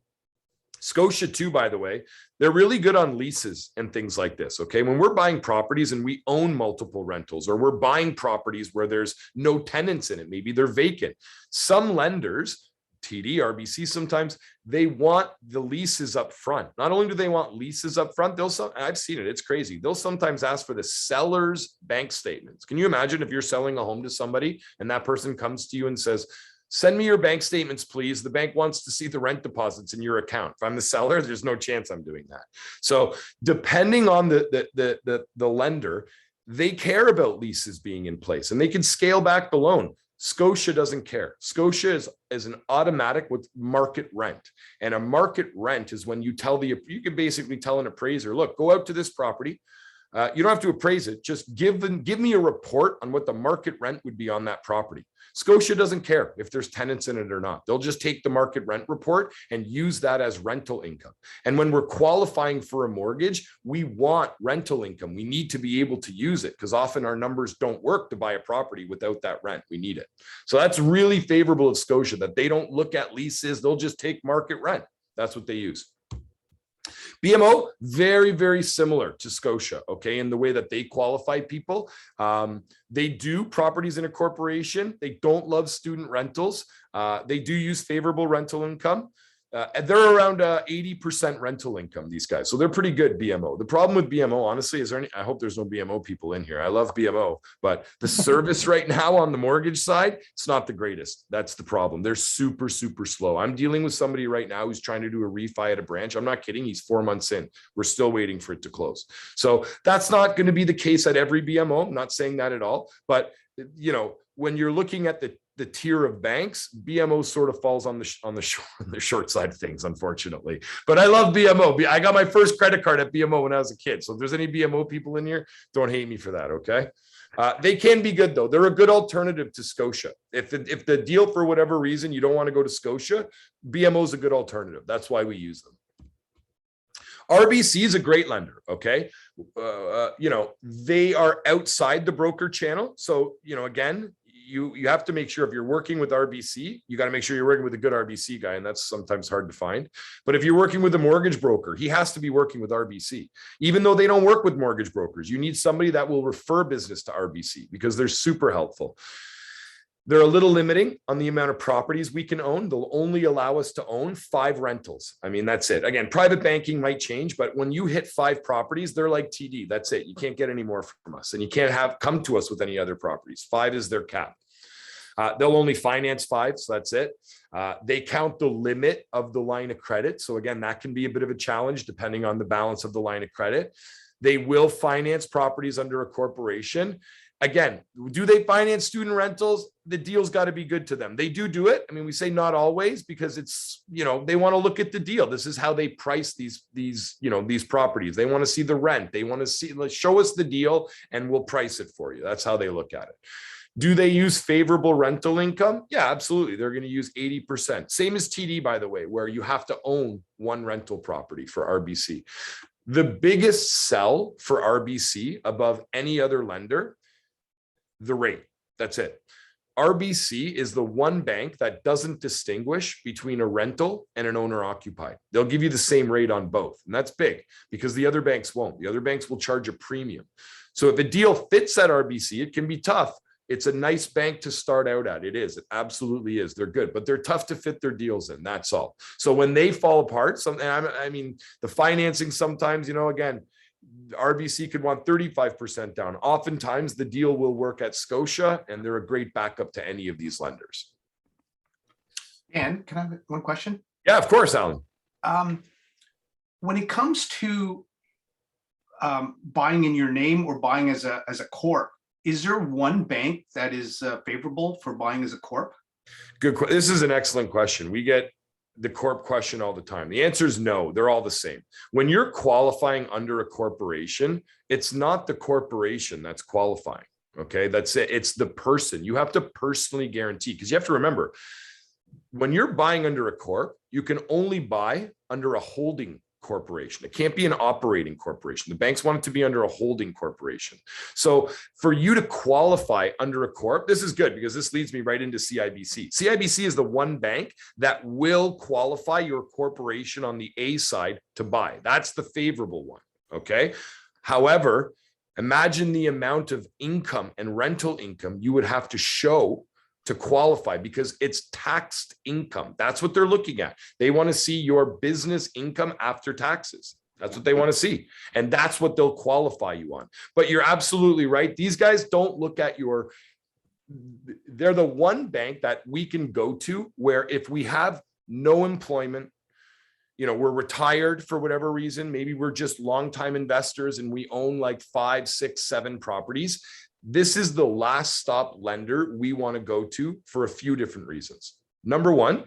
Scotia too, by the way, they're really good on leases and things like this. Okay. When we're buying properties and we own multiple rentals, or we're buying properties where there's no tenants in it, maybe they're vacant. Some lenders, TD, RBC, sometimes they want the leases up front. Not only do they want leases up front, I've seen it. It's crazy. They'll sometimes ask for the seller's bank statements. Can you imagine if you're selling a home to somebody and that person comes to you and says, send me your bank statements, please. The bank wants to see the rent deposits in your account. If I'm the seller, there's no chance I'm doing that. So depending on the lender, they care about leases being in place and they can scale back the loan. Scotia doesn't care. Scotia is an automatic with market rent. And a market rent is when you can basically tell an appraiser, look, go out to this property. You don't have to appraise it. Just give me a report on what the market rent would be on that property. Scotia doesn't care if there's tenants in it or not. They'll just take the market rent report and use that as rental income. And when we're qualifying for a mortgage, we want rental income. We need to be able to use it because often our numbers don't work to buy a property without that rent. We need it. So that's really favorable of Scotia, that they don't look at leases. They'll just take market rent. That's what they use. BMO, very, very similar to Scotia, okay, in the way that they qualify people. They do properties in a corporation. They don't love student rentals. They do use favorable rental income. And they're around 80% rental income, these guys. So they're pretty good BMO. The problem with BMO, honestly, is there any, I hope there's no BMO people in here. I love BMO, but the service right now on the mortgage side, it's not the greatest. That's the problem. They're super, super slow. I'm dealing with somebody right now who's trying to do a refi at a branch. I'm not kidding. He's 4 months in. We're still waiting for it to close. So that's not going to be the case at every BMO. I'm not saying that at all, but you know, when you're looking at the tier of banks, BMO sort of falls on the short side of things, unfortunately. But I love BMO. I got my first credit card at BMO when I was a kid. So if there's any BMO people in here, don't hate me for that, okay? They can be good though. They're a good alternative to Scotia. If the deal for whatever reason you don't want to go to Scotia, BMO is a good alternative. That's why we use them. RBC is a great lender, okay? You know, they are outside the broker channel. So, you know, again, you have to make sure if you're working with RBC, you got to make sure you're working with a good RBC guy, and that's sometimes hard to find. But if you're working with a mortgage broker, he has to be working with RBC. Even though they don't work with mortgage brokers, you need somebody that will refer business to RBC because they're super helpful. They're a little limiting on the amount of properties we can own. They'll only allow us to own 5 rentals. I mean, that's it. Again, private banking might change, but when you hit 5 properties, they're like TD. That's it. You can't get any more from us, and you can't come to us with any other properties. 5 is their cap. They'll only finance 5, so that's it. They count the limit of the line of credit. So again, that can be a bit of a challenge depending on the balance of the line of credit. They will finance properties under a corporation. Again, do they finance student rentals? The deal's got to be good to them. They do it. I mean, we say not always because it's, you know, they want to look at the deal. This is how they price these, you know, these properties. They want to see the rent. They want to see, show us the deal and we'll price it for you. That's how they look at it. Do they use favorable rental income? Yeah, absolutely. They're going to use 80%. Same as TD, by the way, where you have to own 1 rental property for RBC. The biggest sell for RBC above any other lender, the rate. That's it. RBC is the one bank that doesn't distinguish between a rental and an owner occupied. They'll give you the same rate on both. And that's big because the other banks won't. The other banks will charge a premium. So if a deal fits at RBC, it can be tough. It's a nice bank to start out at. It is. It absolutely is. They're good, but they're tough to fit their deals in. That's all. So when they fall apart, I mean, the financing sometimes, you know, again, RBC could want 35% down. Oftentimes the deal will work at Scotia and they're a great backup to any of these lenders. And can I have one question? Yeah, of course, Alan. When it comes to buying in your name or buying as a corp, is there one bank that is favorable for buying as a corp? Good. This is an excellent question. We get the corp question all the time. The answer is no, they're all the same. When you're qualifying under a corporation, it's not the corporation that's qualifying. Okay, that's it. It's the person. You have to personally guarantee, because you have to remember, when you're buying under a corp, you can only buy under a holding corporation. It can't be an operating corporation. The banks want it to be under a holding corporation. So for you to qualify under a corp, this is good because this leads me right into CIBC. CIBC is the one bank that will qualify your corporation on the A side to buy. That's the favorable one. Okay. However, imagine the amount of income and rental income you would have to show to qualify because it's taxed income. That's what they're looking at. They want to see your business income after taxes. That's what they want to see. And that's what they'll qualify you on. But you're absolutely right. These guys don't look at they're the one bank that we can go to where if we have no employment, you know, we're retired for whatever reason, maybe we're just longtime investors and we own like 5, 6, 7 properties. This is the last stop lender we want to go to for a few different reasons. Number one,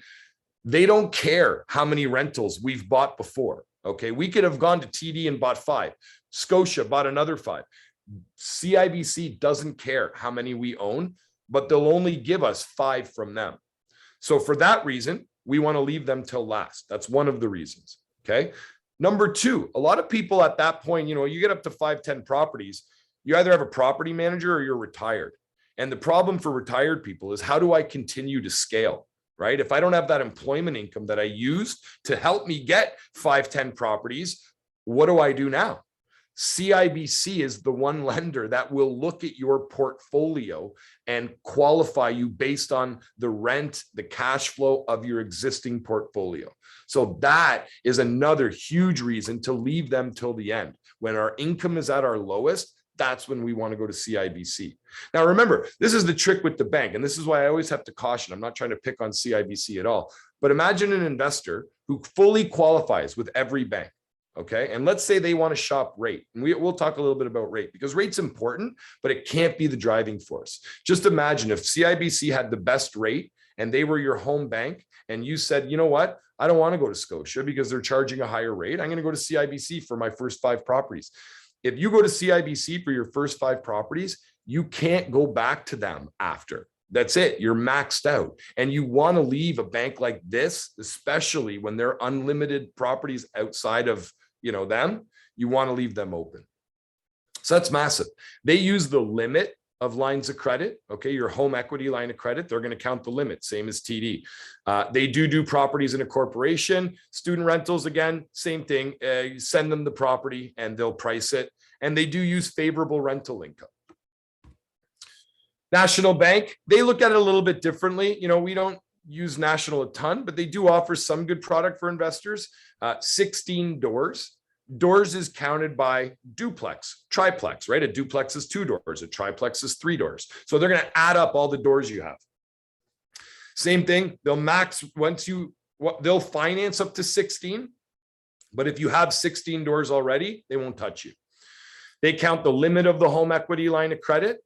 they don't care how many rentals we've bought before. Okay. We could have gone to TD and bought 5. Scotia bought another 5. CIBC doesn't care how many we own, but they'll only give us 5 from them. So for that reason, we want to leave them till last. That's one of the reasons. Okay. Number 2, a lot of people at that point, you know, you get up to 5, 10 properties, you either have a property manager or you're retired. And the problem for retired people is how do I continue to scale, right? If I don't have that employment income that I used to help me get 5, 10 properties, what do I do now? CIBC is the one lender that will look at your portfolio and qualify you based on the rent, the cash flow of your existing portfolio. So that is another huge reason to leave them till the end. When our income is at our lowest, that's when we want to go to CIBC. Now, remember, this is the trick with the bank. And this is why I always have to caution. I'm not trying to pick on CIBC at all. But imagine an investor who fully qualifies with every bank. Okay. And let's say they want to shop rate. And we'll talk a little bit about rate because rate's important, but it can't be the driving force. Just imagine if CIBC had the best rate and they were your home bank and you said, you know what? I don't want to go to Scotia because they're charging a higher rate. I'm going to go to CIBC for my first 5 properties. If you go to CIBC for your first 5 properties, you can't go back to them after. That's it. You're maxed out. And you want to leave a bank like this, especially when they're unlimited properties outside of, them, you want to leave them open. So that's massive. They use the limit of lines of credit. Okay. Your home equity line of credit, they're going to count the limit, same as TD. They do properties in a corporation, student rentals. Again, same thing. You send them the property and they'll price it. And they do use favorable rental income. National Bank, they look at it a little bit differently. We don't use National a ton, but they do offer some good product for investors. 16 doors. Doors is counted by duplex, triplex, right? A duplex is 2 doors, a triplex is 3 doors. So they're going to add up all the doors you have. Same thing, they'll they'll finance up to 16, but if you have 16 doors already, they won't touch you. They count the limit of the home equity line of credit.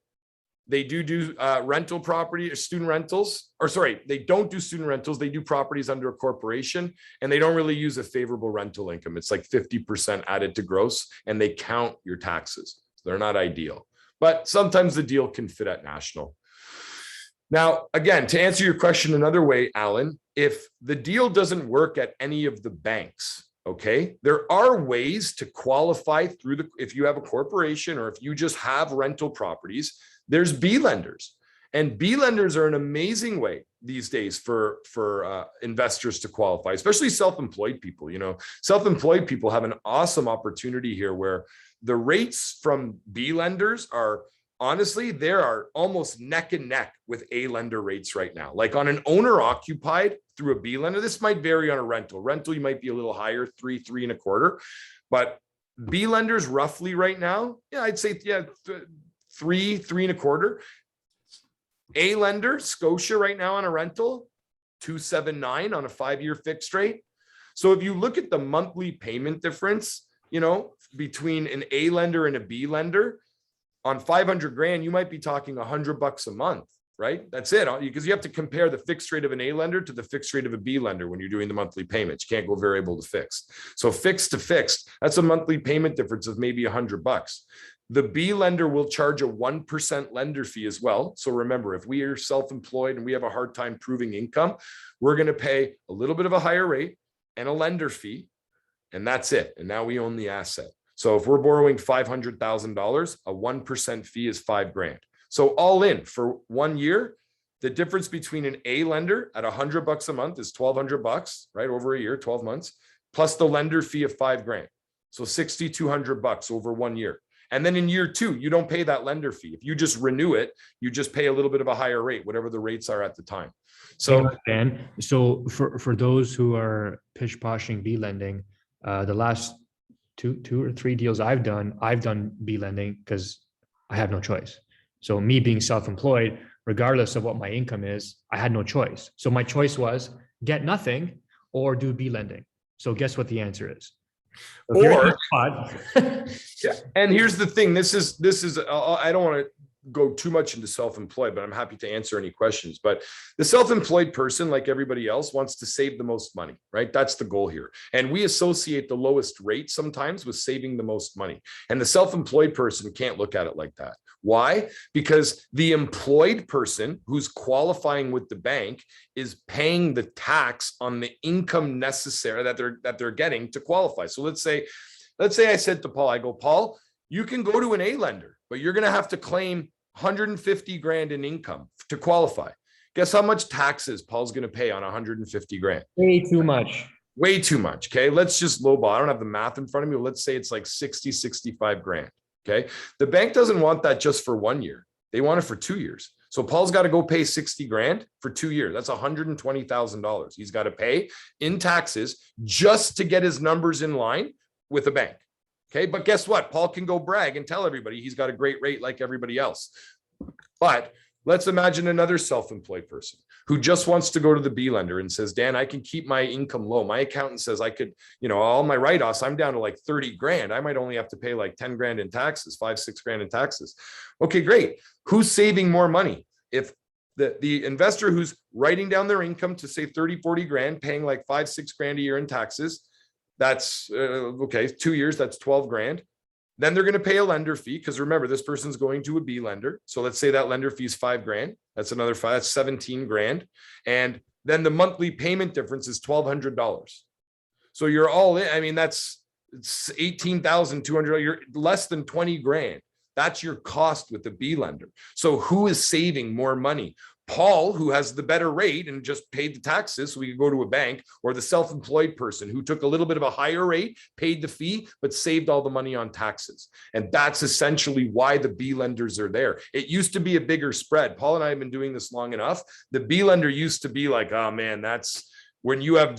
They do rental property or student rentals, they don't do student rentals. They do properties under a corporation and they don't really use a favorable rental income. It's like 50% added to gross and they count your taxes. They're not ideal, but sometimes the deal can fit at National. Now, again, to answer your question another way, Alan, if the deal doesn't work at any of the banks, okay, there are ways to qualify through if you have a corporation or if you just have rental properties. There's B lenders, and B lenders are an amazing way these days for investors to qualify, especially self-employed people. Self-employed people have an awesome opportunity here where the rates from B lenders are honestly, they are almost neck and neck with A lender rates right now. Like on an owner occupied through a B lender, this might vary on a rental. Rental, you might be a little higher, 3.25, but B lenders roughly right now, I'd say, 3.25. A lender, Scotia right now on a rental, 2.79 on a 5-year fixed rate. So if you look at the monthly payment difference, between an A lender and a B lender, on 500 grand, you might be talking $100 a month, right? That's it. Because you have to compare the fixed rate of an A lender to the fixed rate of a B lender when you're doing the monthly payments. You can't go variable to fixed. So fixed to fixed, that's a monthly payment difference of maybe $100. The B lender will charge a 1% lender fee as well. So remember, if we are self-employed and we have a hard time proving income, we're going to pay a little bit of a higher rate and a lender fee, and that's it. And now we own the asset. So if we're borrowing $500,000, a 1% fee is $5,000. So all in for 1 year, the difference between an A lender at $100 a month is $1,200, right? Over a year, 12 months, plus the lender fee of $5,000. So $6,200 over 1 year. And then in year 2, you don't pay that lender fee. If you just renew it, you just pay a little bit of a higher rate, whatever the rates are at the time. So, Dan, so for those who are pish-poshing B lending, the last two or three deals I've done B lending because I have no choice. So me being self-employed, regardless of what my income is, I had no choice. So my choice was get nothing or do B lending. So guess what the answer is? Yeah. And here's the thing. This is, I don't want to go too much into self-employed, but I'm happy to answer any questions. But the self-employed person, like everybody else, wants to save the most money, right? That's the goal here. And we associate the lowest rate sometimes with saving the most money. And the self-employed person can't look at it like that. Why? Because the employed person who's qualifying with the bank is paying the tax on the income necessary that they're getting to qualify. So let's say I said to Paul, I go, Paul, you can go to an A lender, but you're going to have to claim 150 grand in income to qualify. Guess how much taxes Paul's going to pay on 150 grand? Way too much. Way too much. Okay. Let's just lowball. I don't have the math in front of me. Let's say it's like 60, 65 grand. Okay. The bank doesn't want that just for 1 year. They want it for 2 years. So Paul's got to go pay 60 grand for 2 years. That's $120,000. He's got to pay in taxes just to get his numbers in line with a bank. Okay. But guess what? Paul can go brag and tell everybody he's got a great rate like everybody else. But let's imagine another self-employed person who just wants to go to the B lender and says, Dan, I can keep my income low. My accountant says I could, all my write-offs, I'm down to like 30 grand. I might only have to pay like 10 grand in taxes, 5, 6 grand in taxes. Okay, great. Who's saving more money? If the investor who's writing down their income to say 30, 40 grand, paying like 5, 6 grand a year in taxes, that's okay, 2 years, that's 12 grand. Then they're going to pay a lender fee because remember, this person's going to a B lender. So let's say that lender fee is 5 grand. That's another 5, that's 17 grand. And then the monthly payment difference is $1,200. So you're all in. I mean, it's 18,200. You're less than 20 grand. That's your cost with the B lender. So who is saving more money? Paul, who has the better rate and just paid the taxes so we could go to a bank, or the self-employed person who took a little bit of a higher rate, paid the fee, but saved all the money on taxes. And that's essentially why the B lenders are there. It used to be a bigger spread. Paul and I have been doing this long enough. The B lender used to be like, oh man, that's when you have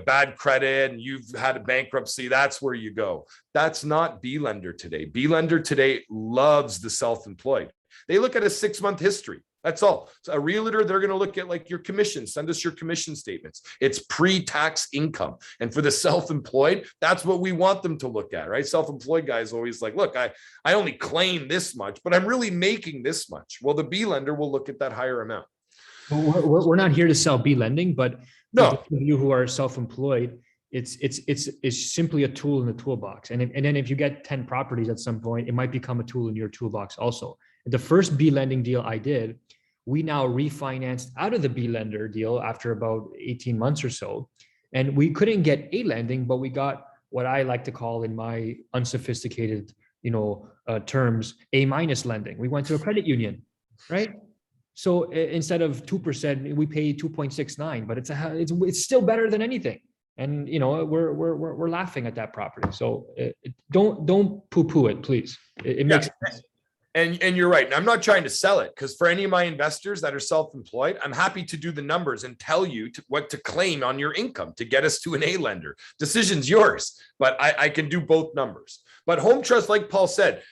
bad credit and you've had a bankruptcy, that's where you go. That's not B lender today. B lender today loves the self-employed. They look at a 6-month history. That's all. So a realtor, they're going to look at like your commission. Send us your commission statements. It's pre-tax income. And for the self-employed, that's what we want them to look at, right? Self-employed guys always like, look, I only claim this much, but I'm really making this much. Well, the B lender will look at that higher amount. We're not here to sell B lending, but no, for those of you who are self-employed, it's simply a tool in the toolbox. And then if you get 10 properties at some point, it might become a tool in your toolbox also. The first B lending deal I did, we now refinanced out of the B lender deal after about 18 months or so. And we couldn't get A lending, but we got what I like to call in my unsophisticated, terms, A- lending. We went to a credit union, right? So instead of 2%, we pay 2.69, but it's still better than anything. And we're laughing at that property. So don't poo-poo it, please. It makes sense. And you're right. And I'm not trying to sell it, because for any of my investors that are self-employed, I'm happy to do the numbers and tell you what to claim on your income to get us to an A lender. Decision's yours, but I can do both numbers. But Home Trust, like Paul said,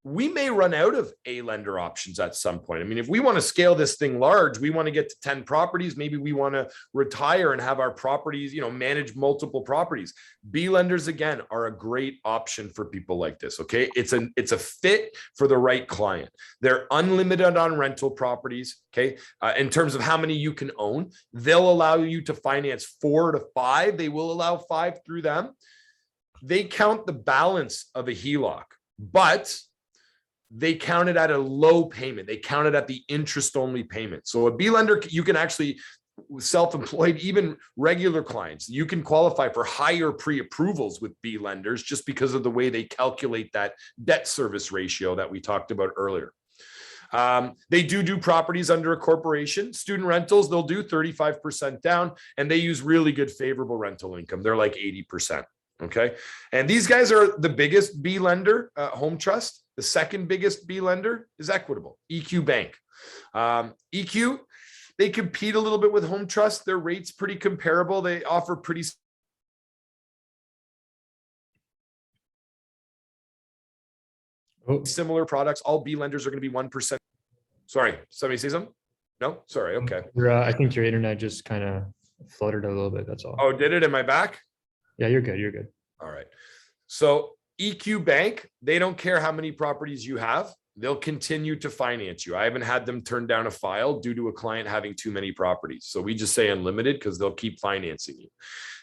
we may run out of A lender options at some point. I mean, if we want to scale this thing large, we want to get to 10 properties. Maybe we want to retire and have our properties, manage multiple properties. B lenders, again, are a great option for people like this. Okay. It's a fit for the right client. They're unlimited on rental properties. Okay. In terms of how many you can own, they'll allow you to finance 4 to 5. They will allow 5 through them. They count the balance of a HELOC, but they count it at a low payment. They count it at the interest only payment. So a B lender, you can actually, self-employed, even regular clients, you can qualify for higher pre-approvals with B lenders just because of the way they calculate that debt service ratio that we talked about earlier. They do properties under a corporation. Student rentals, they'll do 35% down, and they use really good favorable rental income. They're like 80%. Okay. And these guys are the biggest B lender, Home Trust. The second biggest B lender is Equitable, EQ Bank. EQ, they compete a little bit with Home Trust. Their rates pretty comparable. They offer pretty similar products. All B lenders are going to be 1%. Sorry, somebody say something? No, sorry. Okay. I think your internet just kind of fluttered a little bit. That's all. Oh, did it? Am I back? Yeah, you're good. You're good. All right. So EQ Bank, they don't care how many properties you have. They'll continue to finance you. I haven't had them turn down a file due to a client having too many properties. So we just say unlimited because they'll keep financing you.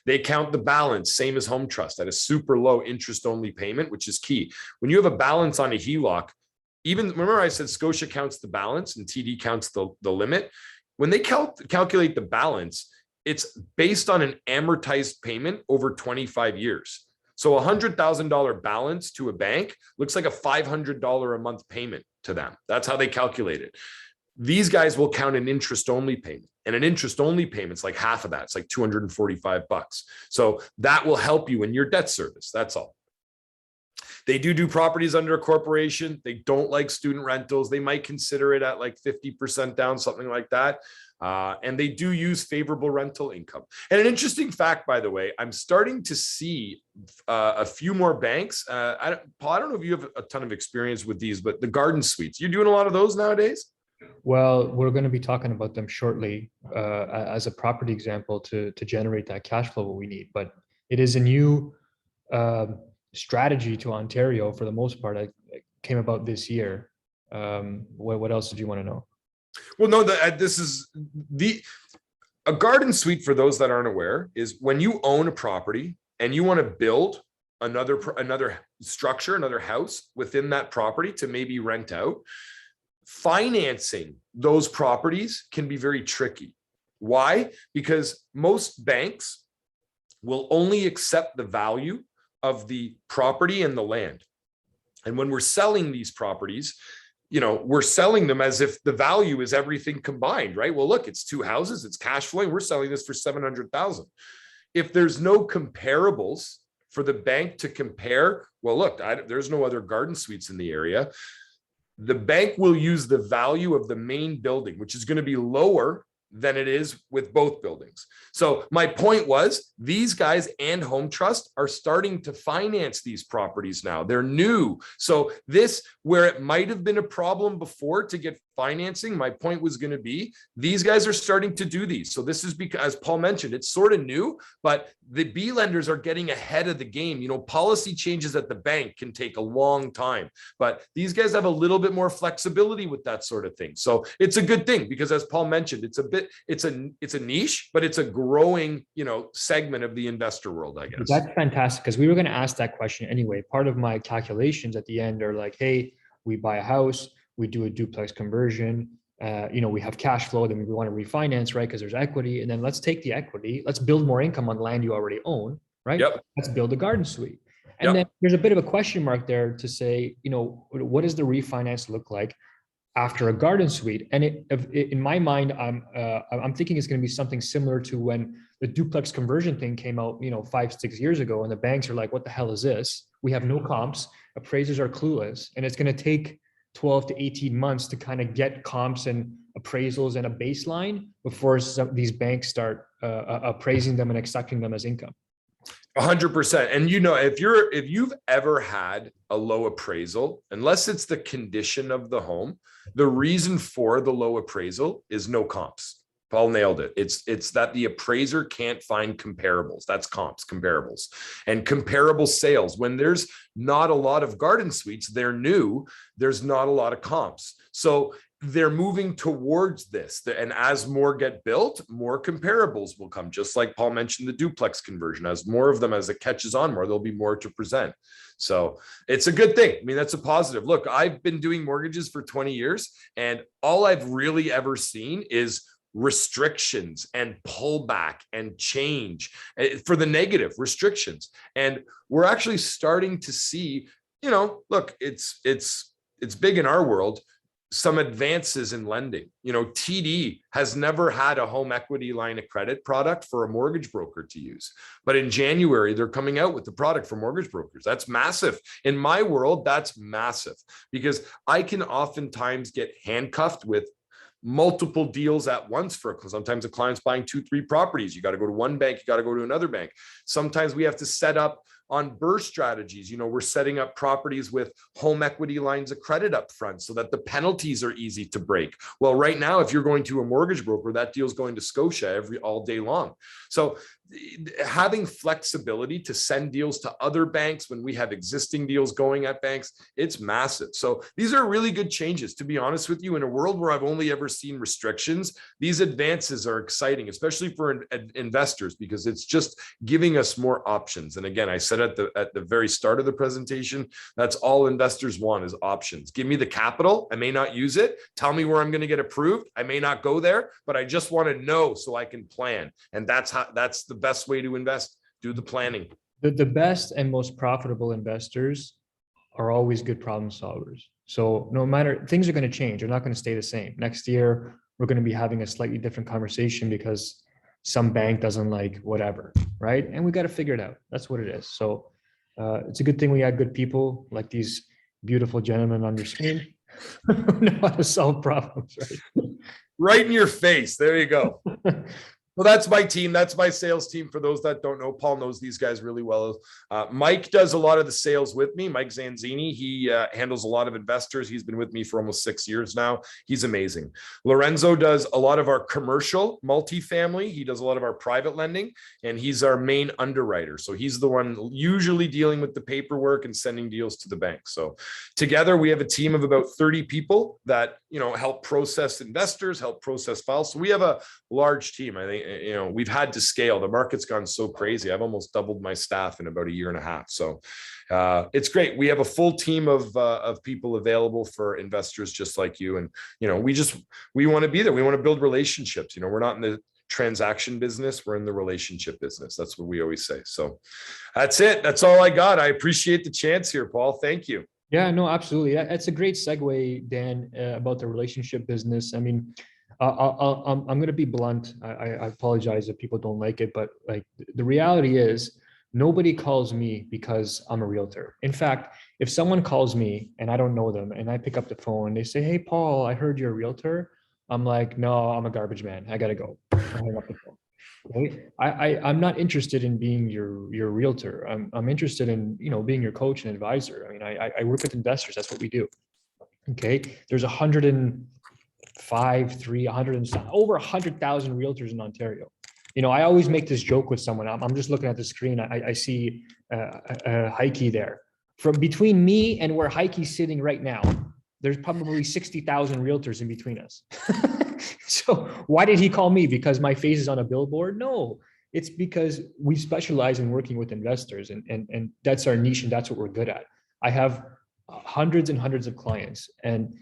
They count the balance, same as Home Trust, at a super low interest only payment, which is key. When you have a balance on a HELOC, even remember I said Scotia counts the balance and TD counts the limit. When they calculate the balance, it's based on an amortized payment over 25 years. So $100,000 balance to a bank looks like a $500 a month payment to them. That's how they calculate it. These guys will count an interest only payment. And an interest only payment's like half of that. It's like $245. So that will help you in your debt service. That's all. They do properties under a corporation. They don't like student rentals. They might consider it at like 50% down, something like that. And they do use favorable rental income. And an interesting fact, by the way, I'm starting to see a few more banks. Paul, I don't know if you have a ton of experience with these, but the garden suites, you're doing a lot of those nowadays? Well, we're going to be talking about them shortly as a property example to generate that cash flow we need. But it is a new strategy to Ontario for the most part. It came about this year. What else did you want to know? Well, no, this is a garden suite, for those that aren't aware, is when you own a property and you want to build another structure, another house within that property to maybe rent out. Financing those properties can be very tricky. Why? Because most banks will only accept the value of the property and the land. And when we're selling these properties, we're selling them as if the value is everything combined, right? Well, look, it's two houses, it's cash flowing. We're selling this for $700,000. If there's no comparables for the bank to compare, well, look, there's no other garden suites in the area. The bank will use the value of the main building, which is going to be lower than it is with both buildings. So my point was, these guys and Home Trust are starting to finance these properties now. They're new. So this, where it might have been a problem before to get financing, my point was going to be, these guys are starting to do these. So this is because, as Paul mentioned, it's sort of new, but the B lenders are getting ahead of the game. Policy changes at the bank can take a long time, but these guys have a little bit more flexibility with that sort of thing. So it's a good thing, because as Paul mentioned, it's a niche, but it's a growing, segment of the investor world, I guess. That's fantastic, because we were going to ask that question anyway. Part of my calculations at the end are like, hey, we buy a house, we do a duplex conversion, we have cash flow, then we want to refinance, right? Because there's equity. And then let's take the equity, let's build more income on land you already own, right? Yep. Let's build a garden suite. And then there's a bit of a question mark there to say, what does the refinance look like after a garden suite? And in my mind, I'm thinking it's going to be something similar to when the duplex conversion thing came out, 5-6 years ago, and the banks are like, what the hell is this? We have no comps, appraisers are clueless, and it's going to take 12 to 18 months to kind of get comps and appraisals and a baseline before these banks start appraising them and accepting them as income. 100%. And if you've ever had a low appraisal, unless it's the condition of the home, the reason for the low appraisal is no comps. Paul nailed it. It's that the appraiser can't find comparables. That's comps, comparables, and comparable sales. When there's not a lot of garden suites, they're new, there's not a lot of comps. So they're moving towards this. And as more get built, more comparables will come. Just like Paul mentioned, the duplex conversion, as more of them, as it catches on more, there'll be more to present. So it's a good thing. I mean, that's a positive. Look, I've been doing mortgages for 20 years, and all I've really ever seen is restrictions and pullback and change for the negative restrictions. And we're actually starting to see, look, it's big in our world, some advances in lending. TD has never had a home equity line of credit product for a mortgage broker to use. But in January, they're coming out with the product for mortgage brokers. That's massive. In my world, that's massive, because I can oftentimes get handcuffed with multiple deals at once. Sometimes a client's buying 2-3 properties. You got to go to one bank, you got to go to another bank. Sometimes we have to set up on burst strategies. We're setting up properties with home equity lines of credit up front so that the penalties are easy to break. Well, right now, if you're going to a mortgage broker, that deal's going to Scotia all day long. So having flexibility to send deals to other banks when we have existing deals going at banks, it's massive. So these are really good changes, to be honest with you. In a world where I've only ever seen restrictions, these advances are exciting, especially for investors, because it's just giving us more options. And again, I said at the very start of the presentation, that's all investors want, is options. Give me the capital. I may not use it. Tell me where I'm going to get approved. I may not go there, but I just want to know so I can plan. And that's the best way to invest. Do the planning. The best and most profitable investors are always good problem solvers. So no matter, things are going to change. They're not going to stay the same. Next year, we're going to be having a slightly different conversation because some bank doesn't like whatever, right? And we got to figure it out. That's what it is. So it's a good thing we had good people like these beautiful gentlemen on your screen who know how to solve problems, right? Right in your face. There you go. Well, that's my team. That's my sales team. For those that don't know, Paul knows these guys really well. Mike does a lot of the sales with me. Mike Zanzini, he handles a lot of investors. He's been with me for almost 6 years now. He's amazing. Lorenzo does a lot of our commercial multifamily. He does a lot of our private lending, and he's our main underwriter. So he's the one usually dealing with the paperwork and sending deals to the bank. So together we have a team of about 30 people that, help process investors, help process files. So we have a large team. I think, we've had to scale. The market's gone so crazy. I've almost doubled my staff in about a year and a half. So it's great. We have a full team of people available for investors just like you. And, we want to be there. We want to build relationships. We're not in the transaction business. We're in the relationship business. That's what we always say. So that's it. That's all I got. I appreciate the chance here, Paul. Thank you. Yeah, no, absolutely. That's a great segue, Dan, about the relationship business. I mean, I'm going to be blunt. I apologize if people don't like it, but like the reality is nobody calls me because I'm a realtor. In fact, if someone calls me and I don't know them and I pick up the phone, they say, "Hey, Paul, I heard you're a realtor." I'm like, "No, I'm a garbage man. I got to go." I hang up the phone. Right? I'm not interested in being your realtor. I'm interested in, being your coach and advisor. I mean, I work with investors. That's what we do. Okay. There's 105, over 100,000 realtors in Ontario. I always make this joke with someone. I'm just looking at the screen. I see Heike there. From between me and where Heike's sitting right now, there's probably 60,000 realtors in between us. So why did he call me? Because my face is on a billboard? No, it's because we specialize in working with investors, and that's our niche, and that's what we're good at. I have hundreds and hundreds of clients, and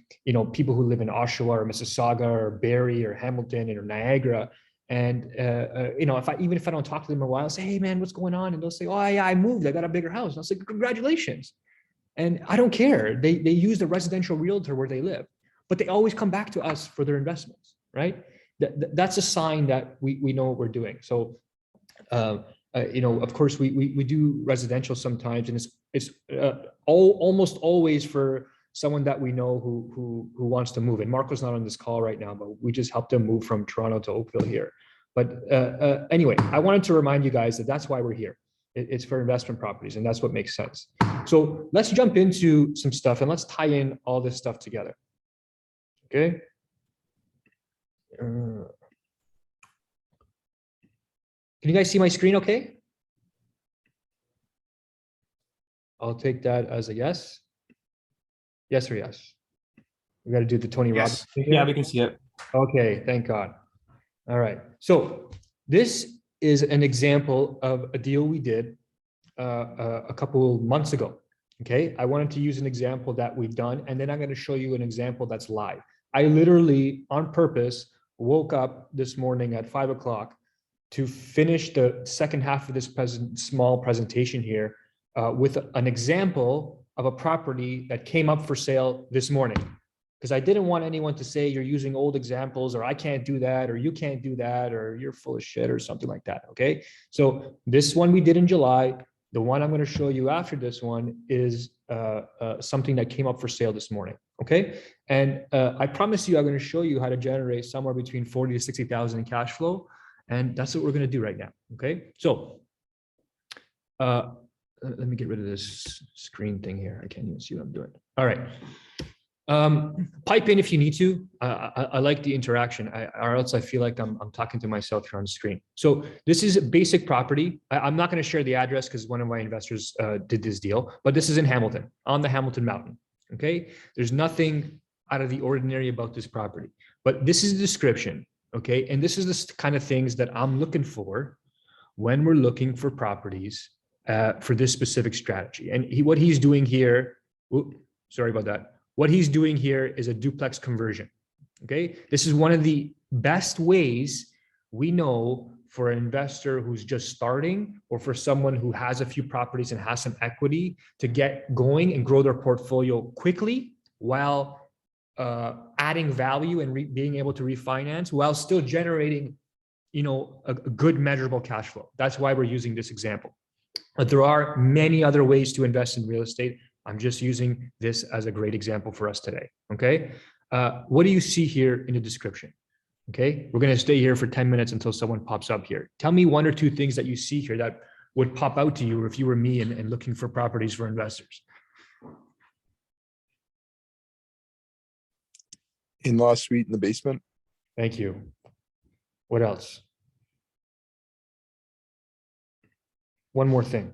people who live in Oshawa or Mississauga or Barrie or Hamilton or Niagara. And if I don't talk to them in a while, I'll say, "Hey man, what's going on?" And they'll say, "Oh yeah, I moved. I got a bigger house." And I'll say, "Congratulations." And I don't care. They use the residential realtor where they live, but they always come back to us for their investments, right? That's a sign that we know what we're doing. So, of course, we do residential sometimes, and it's almost always for someone that we know who wants to move. And Marco's not on this call right now, but we just helped him move from Toronto to Oakville here. But anyway, I wanted to remind you guys that that's why we're here. It's for investment properties, and that's what makes sense. So let's jump into some stuff and let's tie in all this stuff together. Okay. Can you guys see my screen okay? I'll take that as a yes. Yes or yes? We got to do the Tony Robbins thing here. Yeah, we can see it. Okay, thank God. All right. So this is an example of a deal we did a couple months ago. Okay, I wanted to use an example that we've done, and then I'm going to show you an example that's live. I literally, on purpose, woke up this morning at 5 o'clock to finish the second half of this small presentation here with an example of a property that came up for sale this morning. Because I didn't want anyone to say you're using old examples, or I can't do that, or you can't do that, or you're full of shit, or something like that. Okay, so this one we did in July. The one I'm going to show you after this one is something that came up for sale this morning. Okay, and I promise you I'm going to show you how to generate somewhere between 40 to 60,000 in cash flow, and that's what we're going to do right now. Okay, so let me get rid of this screen thing here. I can't even see what I'm doing. All right. Pipe in if you need to. I like the interaction, or else I feel like I'm talking to myself here on the screen. So this is a basic property. I'm not going to share the address because one of my investors did this deal, but this is in Hamilton, on the Hamilton Mountain. Okay, there's nothing out of the ordinary about this property, but this is the description. Okay, and this is the kind of things that I'm looking for when we're looking for properties for this specific strategy. And what he's doing here, sorry about that. What he's doing here is a duplex conversion. Okay, this is one of the best ways we know for an investor who's just starting, or for someone who has a few properties and has some equity, to get going and grow their portfolio quickly while adding value and being able to refinance while still generating, a good measurable cash flow. That's why we're using this example. But there are many other ways to invest in real estate. I'm just using this as a great example for us today. Okay. What do you see here in the description? Okay. We're going to stay here for 10 minutes until someone pops up here. Tell me one or two things that you see here that would pop out to you if you were me and looking for properties for investors. In-law suite in the basement. Thank you. What else? One more thing.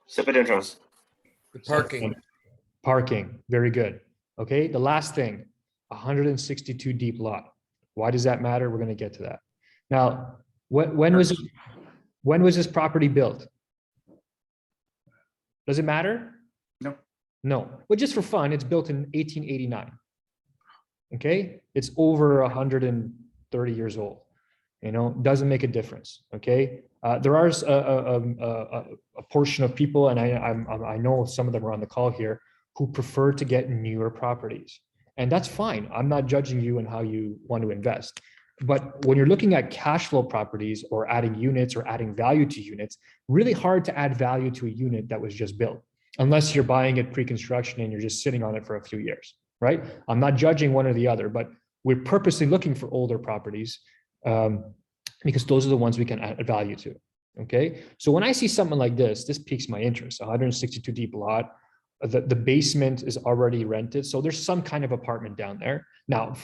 Separate entrance. Parking. Parking. Very good. Okay. The last thing, 162 deep lot. Why does that matter? We're going to get to that. Now, when was this property built? Does it matter? No. No. But just for fun, it's built in 1889. Okay. It's over 130 years old. Doesn't make a difference. Okay. There are a portion of people, and I know some of them are on the call here, who prefer to get newer properties. And that's fine. I'm not judging you and how you want to invest. But when you're looking at cash flow properties or adding units or adding value to units, really hard to add value to a unit that was just built, unless you're buying it pre-construction and you're just sitting on it for a few years, right? I'm not judging one or the other, but we're purposely looking for older properties because those are the ones we can add value to, okay? So when I see something like this piques my interest, 162 deep lot. The basement is already rented, so there's some kind of apartment down there. Now,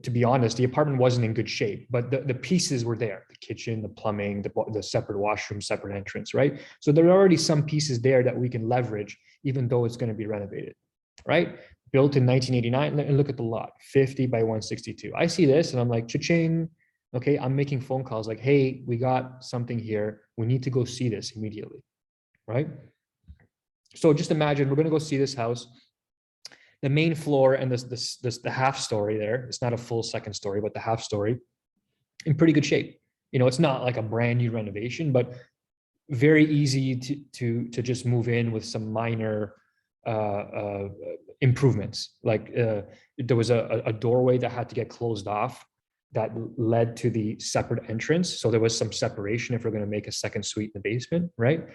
to be honest, the apartment wasn't in good shape, but the pieces were there: the kitchen, the plumbing, the separate washroom, separate entrance, right? So there are already some pieces there that we can leverage, even though it's going to be renovated, right? Built in 1989, and look at the lot, 50 by 162. I see this and I'm like, cha-ching. Okay, I'm making phone calls like, hey, we got something here. We need to go see this immediately, right? So just imagine we're going to go see this house. The main floor and the half story there, it's not a full second story, but the half story in pretty good shape. It's not like a brand new renovation, but very easy to just move in with some minor improvements. Like there was a doorway that had to get closed off that led to the separate entrance. So there was some separation if we're going to make a second suite in the basement, right?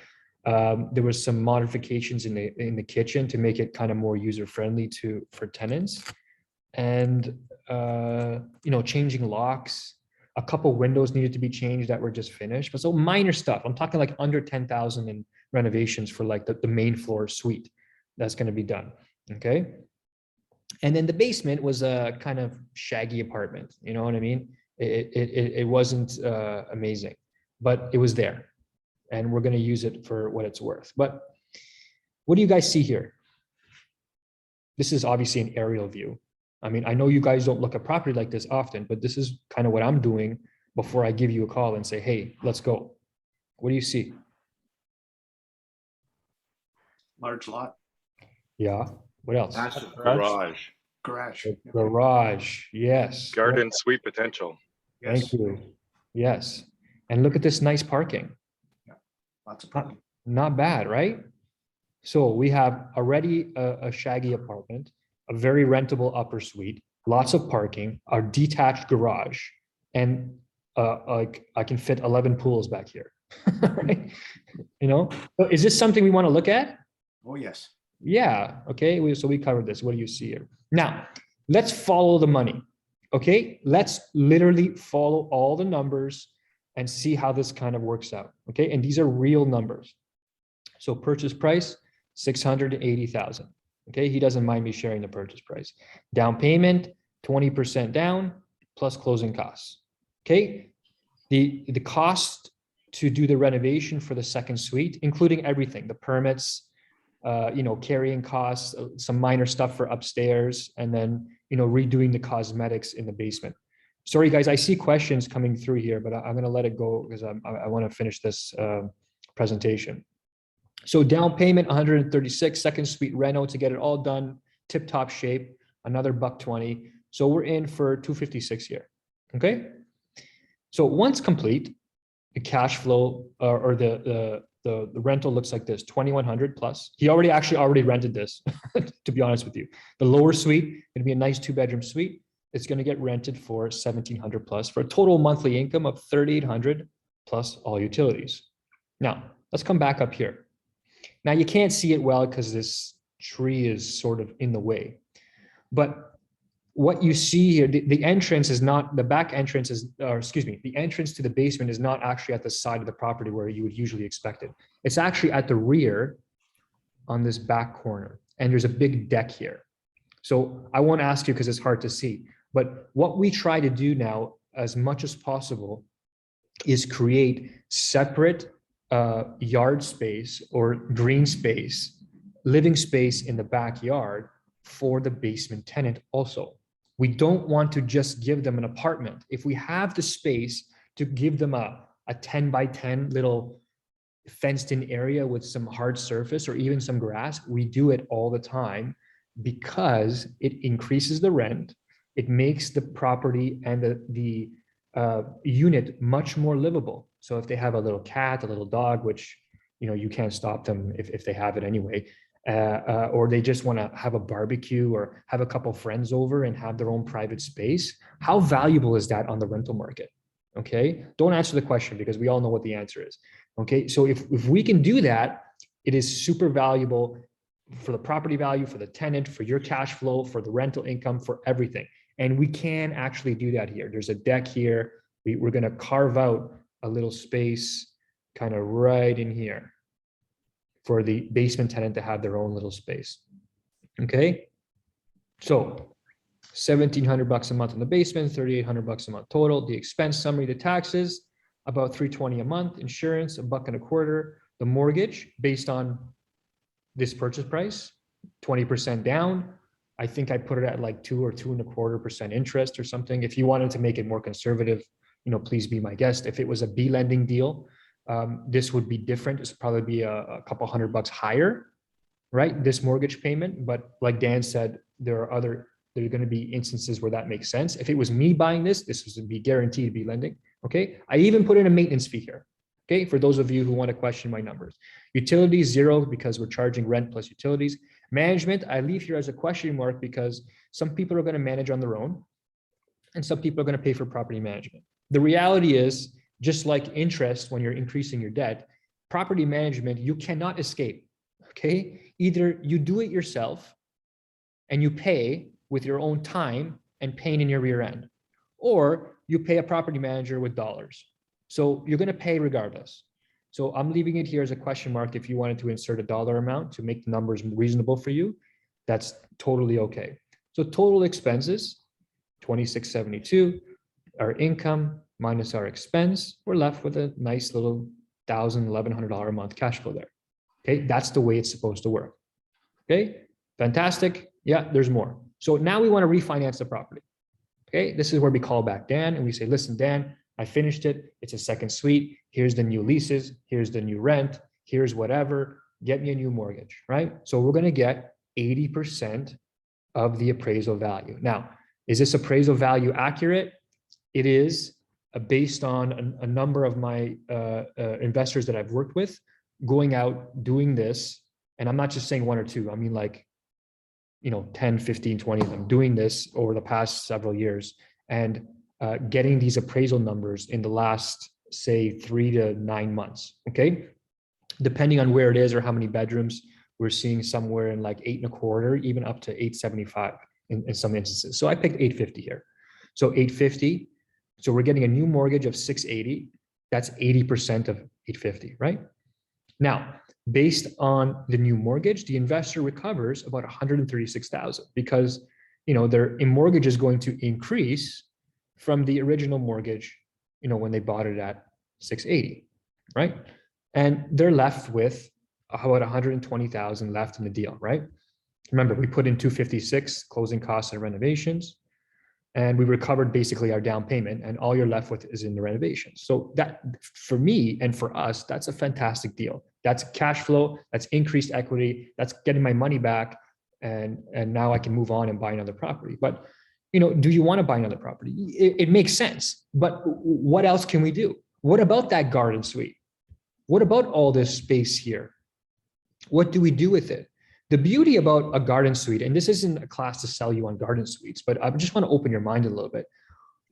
There was some modifications in the kitchen to make it kind of more user friendly for tenants, and changing locks. A couple windows needed to be changed that were just finished, but so minor stuff. I'm talking like under 10,000 in renovations for like the main floor suite that's going to be done. Okay, and then the basement was a kind of shaggy apartment. You know what I mean? It wasn't amazing, but it was there. And we're going to use it for what it's worth. But what do you guys see here? This is obviously an aerial view. I mean, I know you guys don't look at property like this often, but this is kind of what I'm doing before I give you a call and say, hey, let's go. What do you see? Large lot, Yeah. What else? Garage. garage. Garage. Yes. Garden suite potential. Thank you. Yes. And look at this nice parking. Lots of parking. Not bad, right? So we have already a shaggy apartment, a very rentable upper suite, lots of parking, a detached garage, and like I can fit 11 pools back here. Right? So is this something we want to look at? Oh, yes. Yeah. Okay. So we covered this. What do you see here? Now, let's follow the money. Okay. Let's literally follow all the numbers and see how this kind of works out. Okay. And these are real numbers. So purchase price, 680,000. Okay. He doesn't mind me sharing the purchase price. Down payment, 20% down plus closing costs. Okay. The cost to do the renovation for the second suite, including everything, the permits, carrying costs, some minor stuff for upstairs, and then, redoing the cosmetics in the basement. Sorry, guys, I see questions coming through here, but I'm going to let it go because I want to finish this presentation. So down payment, 136, second suite reno to get it all done, tip-top shape, another $120. So we're in for 256 here. Okay. So once complete, the cash flow or the The rental looks like this, 2,100 plus. He already rented this, to be honest with you. The lower suite, gonna be a nice 2-bedroom suite. It's gonna get rented for 1,700 plus for a total monthly income of 3,800 plus all utilities. Now, let's come back up here. Now you can't see it well because this tree is sort of in the way, but what you see here, the entrance is not, the back entrance is, or excuse me, the entrance to the basement is not actually at the side of the property where you would usually expect it. It's actually at the rear on this back corner. And there's a big deck here. So I won't ask you because it's hard to see, but what we try to do now as much as possible is create separate yard space or green space, living space in the backyard for the basement tenant also. We don't want to just give them an apartment. If we have the space to give them a 10 by 10 little fenced in area with some hard surface or even some grass, we do it all the time because it increases the rent. It makes the property and the unit much more livable. So if they have a little cat, a little dog, which, you know, you can't stop them if they have it anyway, or they just want to have a barbecue or have a couple friends over and have their own private space. How valuable is that on the rental market? Okay, don't answer the question because we all know what the answer is. Okay, so if we can do that, it is super valuable for the property value, for the tenant, for your cash flow, for the rental income, for everything. And we can actually do that here. There's a deck here. We're going to carve out a little space kind of right in here for the basement tenant to have their own little space. Okay, so 1,700 bucks a month in the basement, 3,800 bucks a month total. The expense summary, the taxes, about 320 a month. Insurance, $1.25. The mortgage, based on this purchase price, 20% down. I think I put it at like 2 or 2.25% interest or something. If you wanted to make it more conservative, you know, please be my guest. If it was a B lending deal, this would be different. It's probably be a couple $100 higher, right? This mortgage payment. But like Dan said, there are going to be instances where that makes sense. If it was me buying this would be guaranteed to be lending. Okay. I even put in a maintenance fee here. Okay. For those of you who want to question my numbers, utilities 0 because we're charging rent plus utilities. Management, I leave here as a question mark because some people are going to manage on their own and some people are going to pay for property management. The reality is, just like interest when you're increasing your debt, property management, you cannot escape, okay? Either you do it yourself and you pay with your own time and pain in your rear end, or you pay a property manager with dollars. So you're gonna pay regardless. So I'm leaving it here as a question mark. If you wanted to insert a dollar amount to make the numbers reasonable for you, that's totally okay. So total expenses, 2,672, our income minus our expense, we're left with a nice little $1,000, $1,100 a month cash flow there. Okay, that's the way it's supposed to work. Okay, fantastic. Yeah, there's more. So now we want to refinance the property. Okay, this is where we call back Dan and we say, listen, Dan, I finished it. It's a second suite. Here's the new leases. Here's the new rent. Here's whatever. Get me a new mortgage, right? So we're going to get 80% of the appraisal value. Now, is this appraisal value accurate? It is. Based on a number of my investors that I've worked with, going out, doing this, and I'm not just saying 1 or 2, I mean like, you know, 10, 15, 20 of them doing this over the past several years and getting these appraisal numbers in the last, say, 3 to 9 months, okay? Depending on where it is or how many bedrooms, we're seeing somewhere in like 8.25, even up to 875 in some instances. So I picked 850 here. So 850. So we're getting a new mortgage of 680. That's 80% of 850, right? Now, based on the new mortgage, the investor recovers about 136,000 because, you know, their mortgage is going to increase from the original mortgage, you know, when they bought it at 680, right? And they're left with about 120,000 left in the deal, right? Remember, we put in 256 closing costs and renovations, and we recovered basically our down payment, and all you're left with is in the renovations. So that, for me and for us, that's a fantastic deal. That's cash flow, that's increased equity, that's getting my money back, and now I can move on and buy another property. But, you know, do you want to buy another property? It makes sense, but what else can we do? What about that garden suite? what about all this space here? What do we do with it? The beauty about a garden suite, and this isn't a class to sell you on garden suites, but I just want to open your mind a little bit.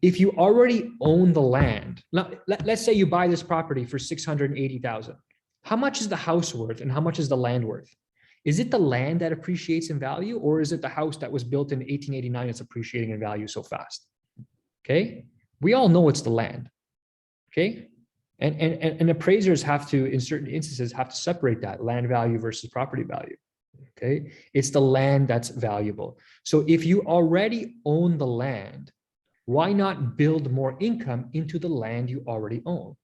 If you already own the land, let's say you buy this property for $680,000. How much is the house worth and how much is the land worth? Is it the land that appreciates in value, or is it the house that was built in 1889 that's appreciating in value so fast? Okay, we all know it's the land. Okay, and appraisers have to, in certain instances, have to separate that land value versus property value. Okay, it's the land that's valuable. So if you already own the land, why not build more income into the land you already own?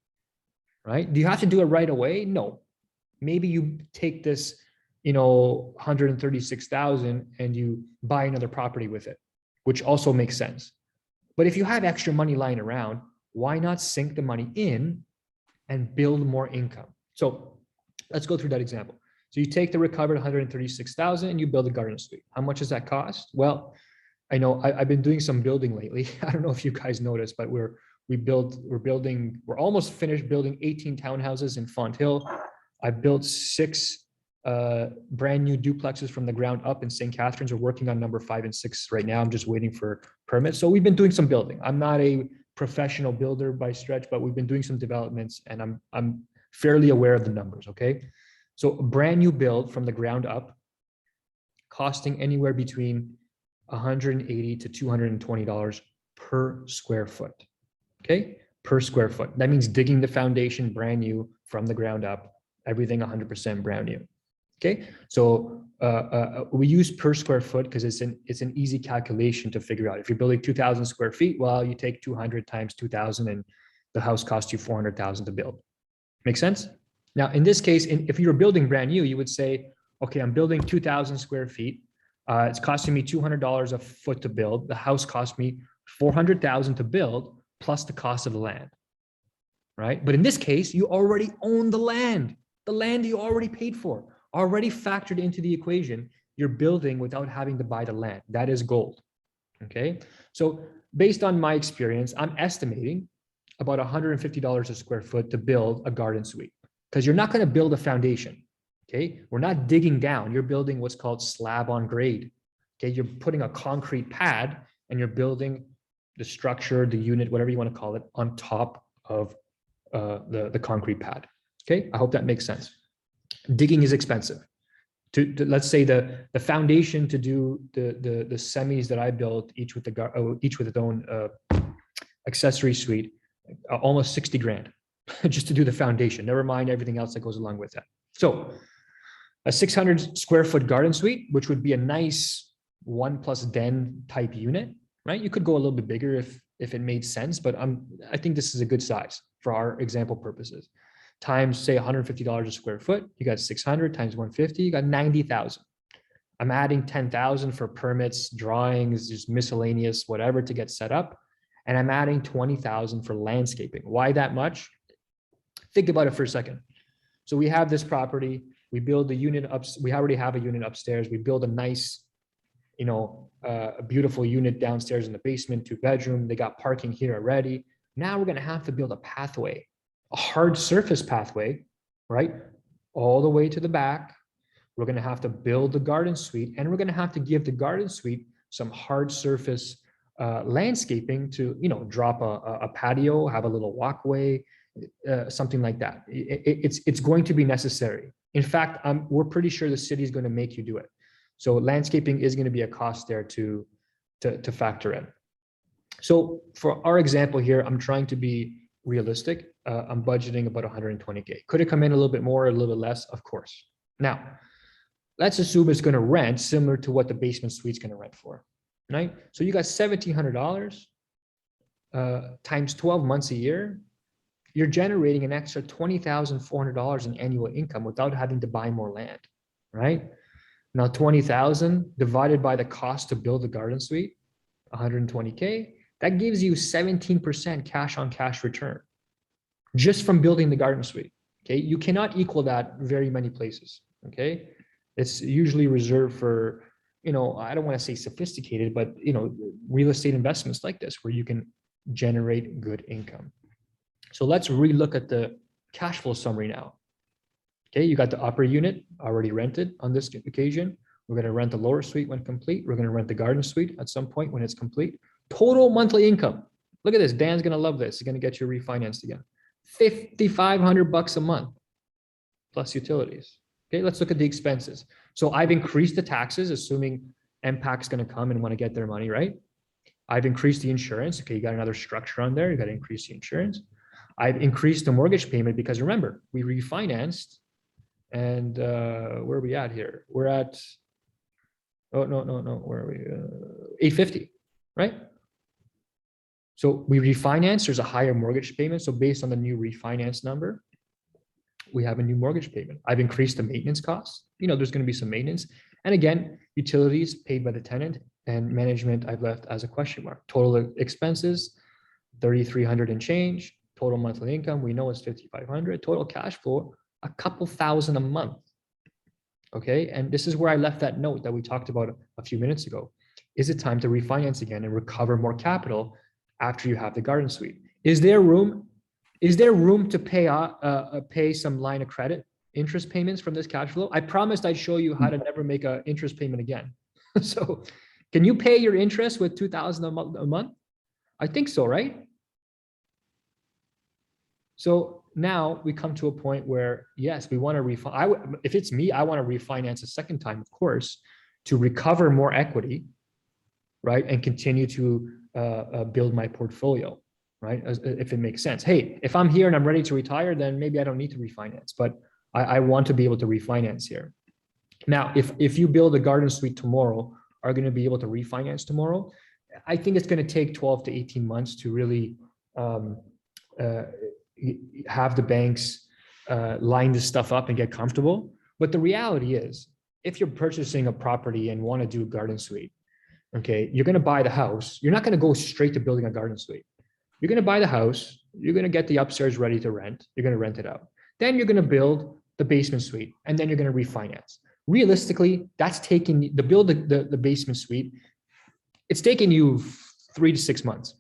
Right? Do you have to do it right away? No. Maybe you take this, 136,000 and you buy another property with it, which also makes sense. But if you have extra money lying around, why not sink the money in and build more income? So let's go through that example. So you take the recovered 136,000 and you build a garden suite. How much does that cost? Well, I know I've been doing some building lately. I don't know if you guys noticed, but we're almost finished building 18 townhouses in Font Hill. I built 6 brand new duplexes from the ground up in St. Catharines. We're working on number 5 and 6 right now. I'm just waiting for permits. So we've been doing some building. I'm not a professional builder by stretch, but we've been doing some developments and I'm fairly aware of the numbers. Okay. So a brand new build from the ground up, costing anywhere between $180 to $220 per square foot. Okay, per square foot. That means digging the foundation brand new from the ground up, everything 100% brand new. Okay, so we use per square foot because it's an easy calculation to figure out. If you're building 2,000 square feet, well, you take 200 times 2,000 and the house costs you 400,000 to build. Make sense? Now, in this case, if you're building brand new, you would say, okay, I'm building 2,000 square feet. It's costing me $200 a foot to build. The house cost me $400,000 to build plus the cost of the land, right? But in this case, you already own the land you already paid for, already factored into the equation. You're building without having to buy the land. That is gold, okay? So based on my experience, I'm estimating about $150 a square foot to build a garden suite because you're not going to build a foundation. Okay, we're not digging down. You're building what's called slab on grade. Okay, you're putting a concrete pad and you're building the structure, the unit, whatever you want to call it, on top of the concrete pad. Okay, I hope that makes sense. Digging is expensive. Let's say the foundation to do the semis that I built, each with its own accessory suite, almost 60 grand just to do the foundation. Never mind everything else that goes along with that. So a 600 square foot garden suite, which would be a nice 1+ den type unit, right? You could go a little bit bigger if it made sense, but I think this is a good size for our example purposes. Times say $150 a square foot, you got 600 times 150, you got 90,000. I'm adding 10,000 for permits, drawings, just miscellaneous, whatever to get set up. And I'm adding 20,000 for landscaping. Why that much? Think about it for a second. So we have this property, we build the unit up, we already have a unit upstairs. We build a nice, a beautiful unit downstairs in the basement, 2-bedroom. They got parking here already. Now we're going to have to build a pathway, a hard surface pathway, right? All the way to the back. We're going to have to build the garden suite, and we're going to have to give the garden suite some hard surface landscaping to, drop a patio, have a little walkway, something like that. It's going to be necessary. In fact, we're pretty sure the city is going to make you do it. So landscaping is going to be a cost there to factor in. So for our example here, I'm trying to be realistic. I'm budgeting about 120K. Could it come in a little bit more, or a little bit less? Of course. Now, let's assume it's going to rent similar to what the basement suite's going to rent for, right? So you got $1,700 times 12 months a year. You're generating an extra $20,400 in annual income without having to buy more land, right? Now, 20,000 divided by the cost to build the garden suite, 120K, that gives you 17% cash on cash return just from building the garden suite. Okay, you cannot equal that very many places. Okay, it's usually reserved for, I don't want to say sophisticated, but real estate investments like this where you can generate good income. So let's relook at the cash flow summary now. Okay, you got the upper unit already rented on this occasion. We're going to rent the lower suite when complete. We're going to rent the garden suite at some point when it's complete. Total monthly income. Look at this. Dan's going to love this. He's going to get you refinanced again. $5,500 a month plus utilities. Okay, let's look at the expenses. So I've increased the taxes, assuming MPAC's going to come and want to get their money, right? I've increased the insurance. Okay, you got another structure on there. You got to increase the insurance. I've increased the mortgage payment because remember, we refinanced. And where are we at here? We're at, oh, no. Where are we? 850, right? So we refinance, there's a higher mortgage payment. So based on the new refinance number, we have a new mortgage payment. I've increased the maintenance costs. You know, there's going to be some maintenance. And again, utilities paid by the tenant and management I've left as a question mark. Total expenses, 3,300 and change. Total monthly income, we know it's 5,500. Total cash flow, a couple thousand a month. Okay, and this is where I left that note that we talked about a few minutes ago. Is it time to refinance again and recover more capital after you have the garden suite? Is there room to pay some line of credit interest payments from this cash flow? I promised I'd show you how to never make an interest payment again. So can you pay your interest with $2,000 a month? I think so, right? So now we come to a point where, yes, we want to refinance. If it's me, I want to refinance a second time, of course, to recover more equity, right? And continue to build my portfolio, right? If it makes sense. Hey, if I'm here and I'm ready to retire, then maybe I don't need to refinance, but I want to be able to refinance here. Now, if you build a garden suite tomorrow, are going to be able to refinance tomorrow? I think it's going to take 12 to 18 months to really have the banks line this stuff up and get comfortable. But the reality is, if you're purchasing a property and want to do a garden suite, okay, you're going to buy the house. You're not going to go straight to building a garden suite. You're going to buy the house. You're going to get the upstairs ready to rent. You're going to rent it out. Then you're going to build the basement suite, and then you're going to refinance. Realistically, that's taking the basement suite. It's taking you 3 to 6 months.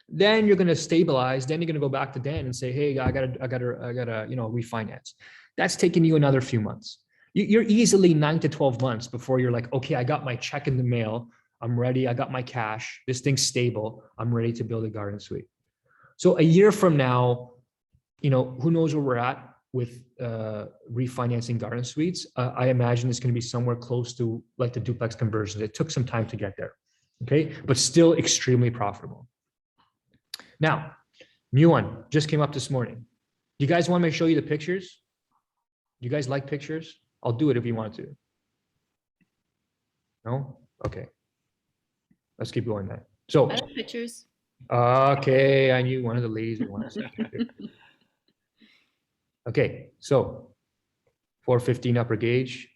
Then you're going to stabilize. Then you're going to go back to Dan and say, "Hey, I gotta, refinance." That's taking you another few months. You're easily 9 to 12 months before you're like, "Okay, I got my check in the mail. I'm ready. I got my cash. This thing's stable. I'm ready to build a garden suite." So a year from now, who knows where we're at with refinancing garden suites? I imagine it's going to be somewhere close to like the duplex conversions. It took some time to get there, okay, but still extremely profitable. Now, new one just came up this morning. You guys want me to show you the pictures? You guys like pictures? I'll do it if you want to. No? Okay. Let's keep going then. So, I like pictures. okay, I knew one of the ladies would want to see pictures. Okay, so 415 upper gauge.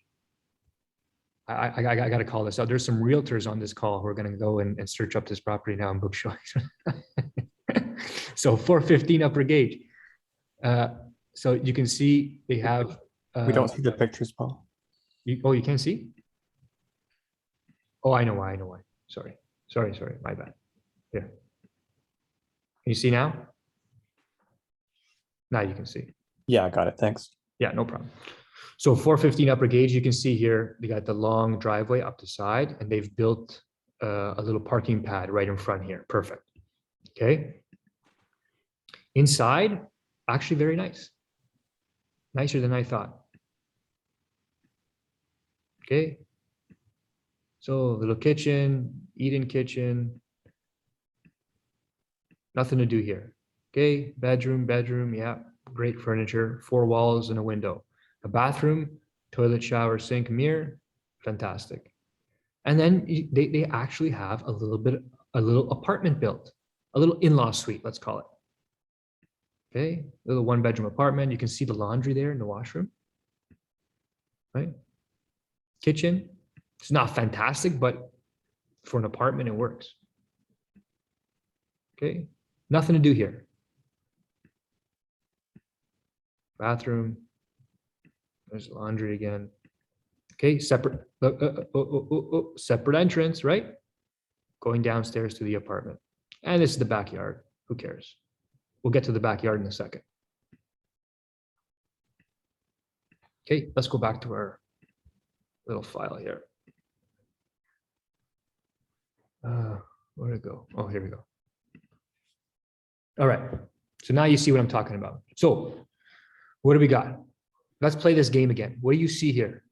I got to call this out. There's some realtors on this call who are going to go and search up this property now and book showings. So 415 upper gauge. So you can see they have. We don't see the pictures, Paul. You can't see? Oh, I know why. Sorry. My bad. Here. Can you see now? Now you can see. Yeah, I got it. Thanks. Yeah, no problem. So 415 upper gauge, you can see here, they got the long driveway up the side, and they've built a little parking pad right in front here. Perfect. Okay. Inside, actually very nice. Nicer than I thought. Okay. So little kitchen, eat-in kitchen. Nothing to do here. Okay. Bedroom. Yeah. Great furniture. 4 walls and a window. A bathroom, toilet, shower, sink, mirror. Fantastic. And then they actually have a little apartment built. A little in-law suite, let's call it. Okay, little 1-bedroom apartment. You can see the laundry there in the washroom, right? Kitchen. It's not fantastic, but for an apartment, it works. Okay, nothing to do here. Bathroom. There's laundry again. Okay, separate entrance, right? Going downstairs to the apartment. And this is the backyard. Who cares? We'll get to the backyard in a second. Okay, let's go back to our little file here. Where'd it go? Oh, here we go. All right, so now you see what I'm talking about. So what do we got? Let's play this game again. What do you see here?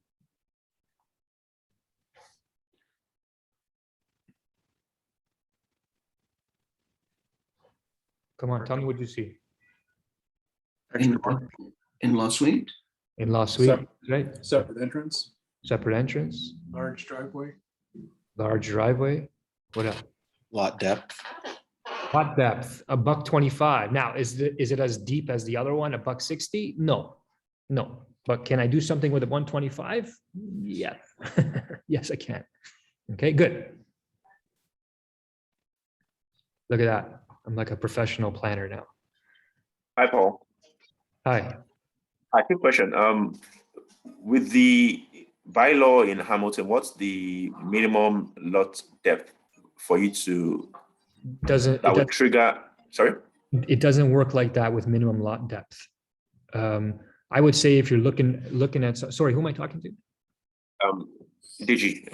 Come on, tell me what you see. In-law suite. In-law suite, right? Separate entrance, Separate entrance, large driveway. large driveway. What else? Lot depth. Lot depth, $125. Now, is it as deep as the other one, $160? No, no. But can I do something with a 125? Yeah. Yes, I can. Okay, good. Look at that. I'm like a professional planner now. Hi, Paul. Hi. I have a question. With the bylaw in Hamilton, what's the minimum lot depth for you to that would trigger? Sorry. It doesn't work like that with minimum lot depth. I would say if you're looking at, sorry, who am I talking to? Digi.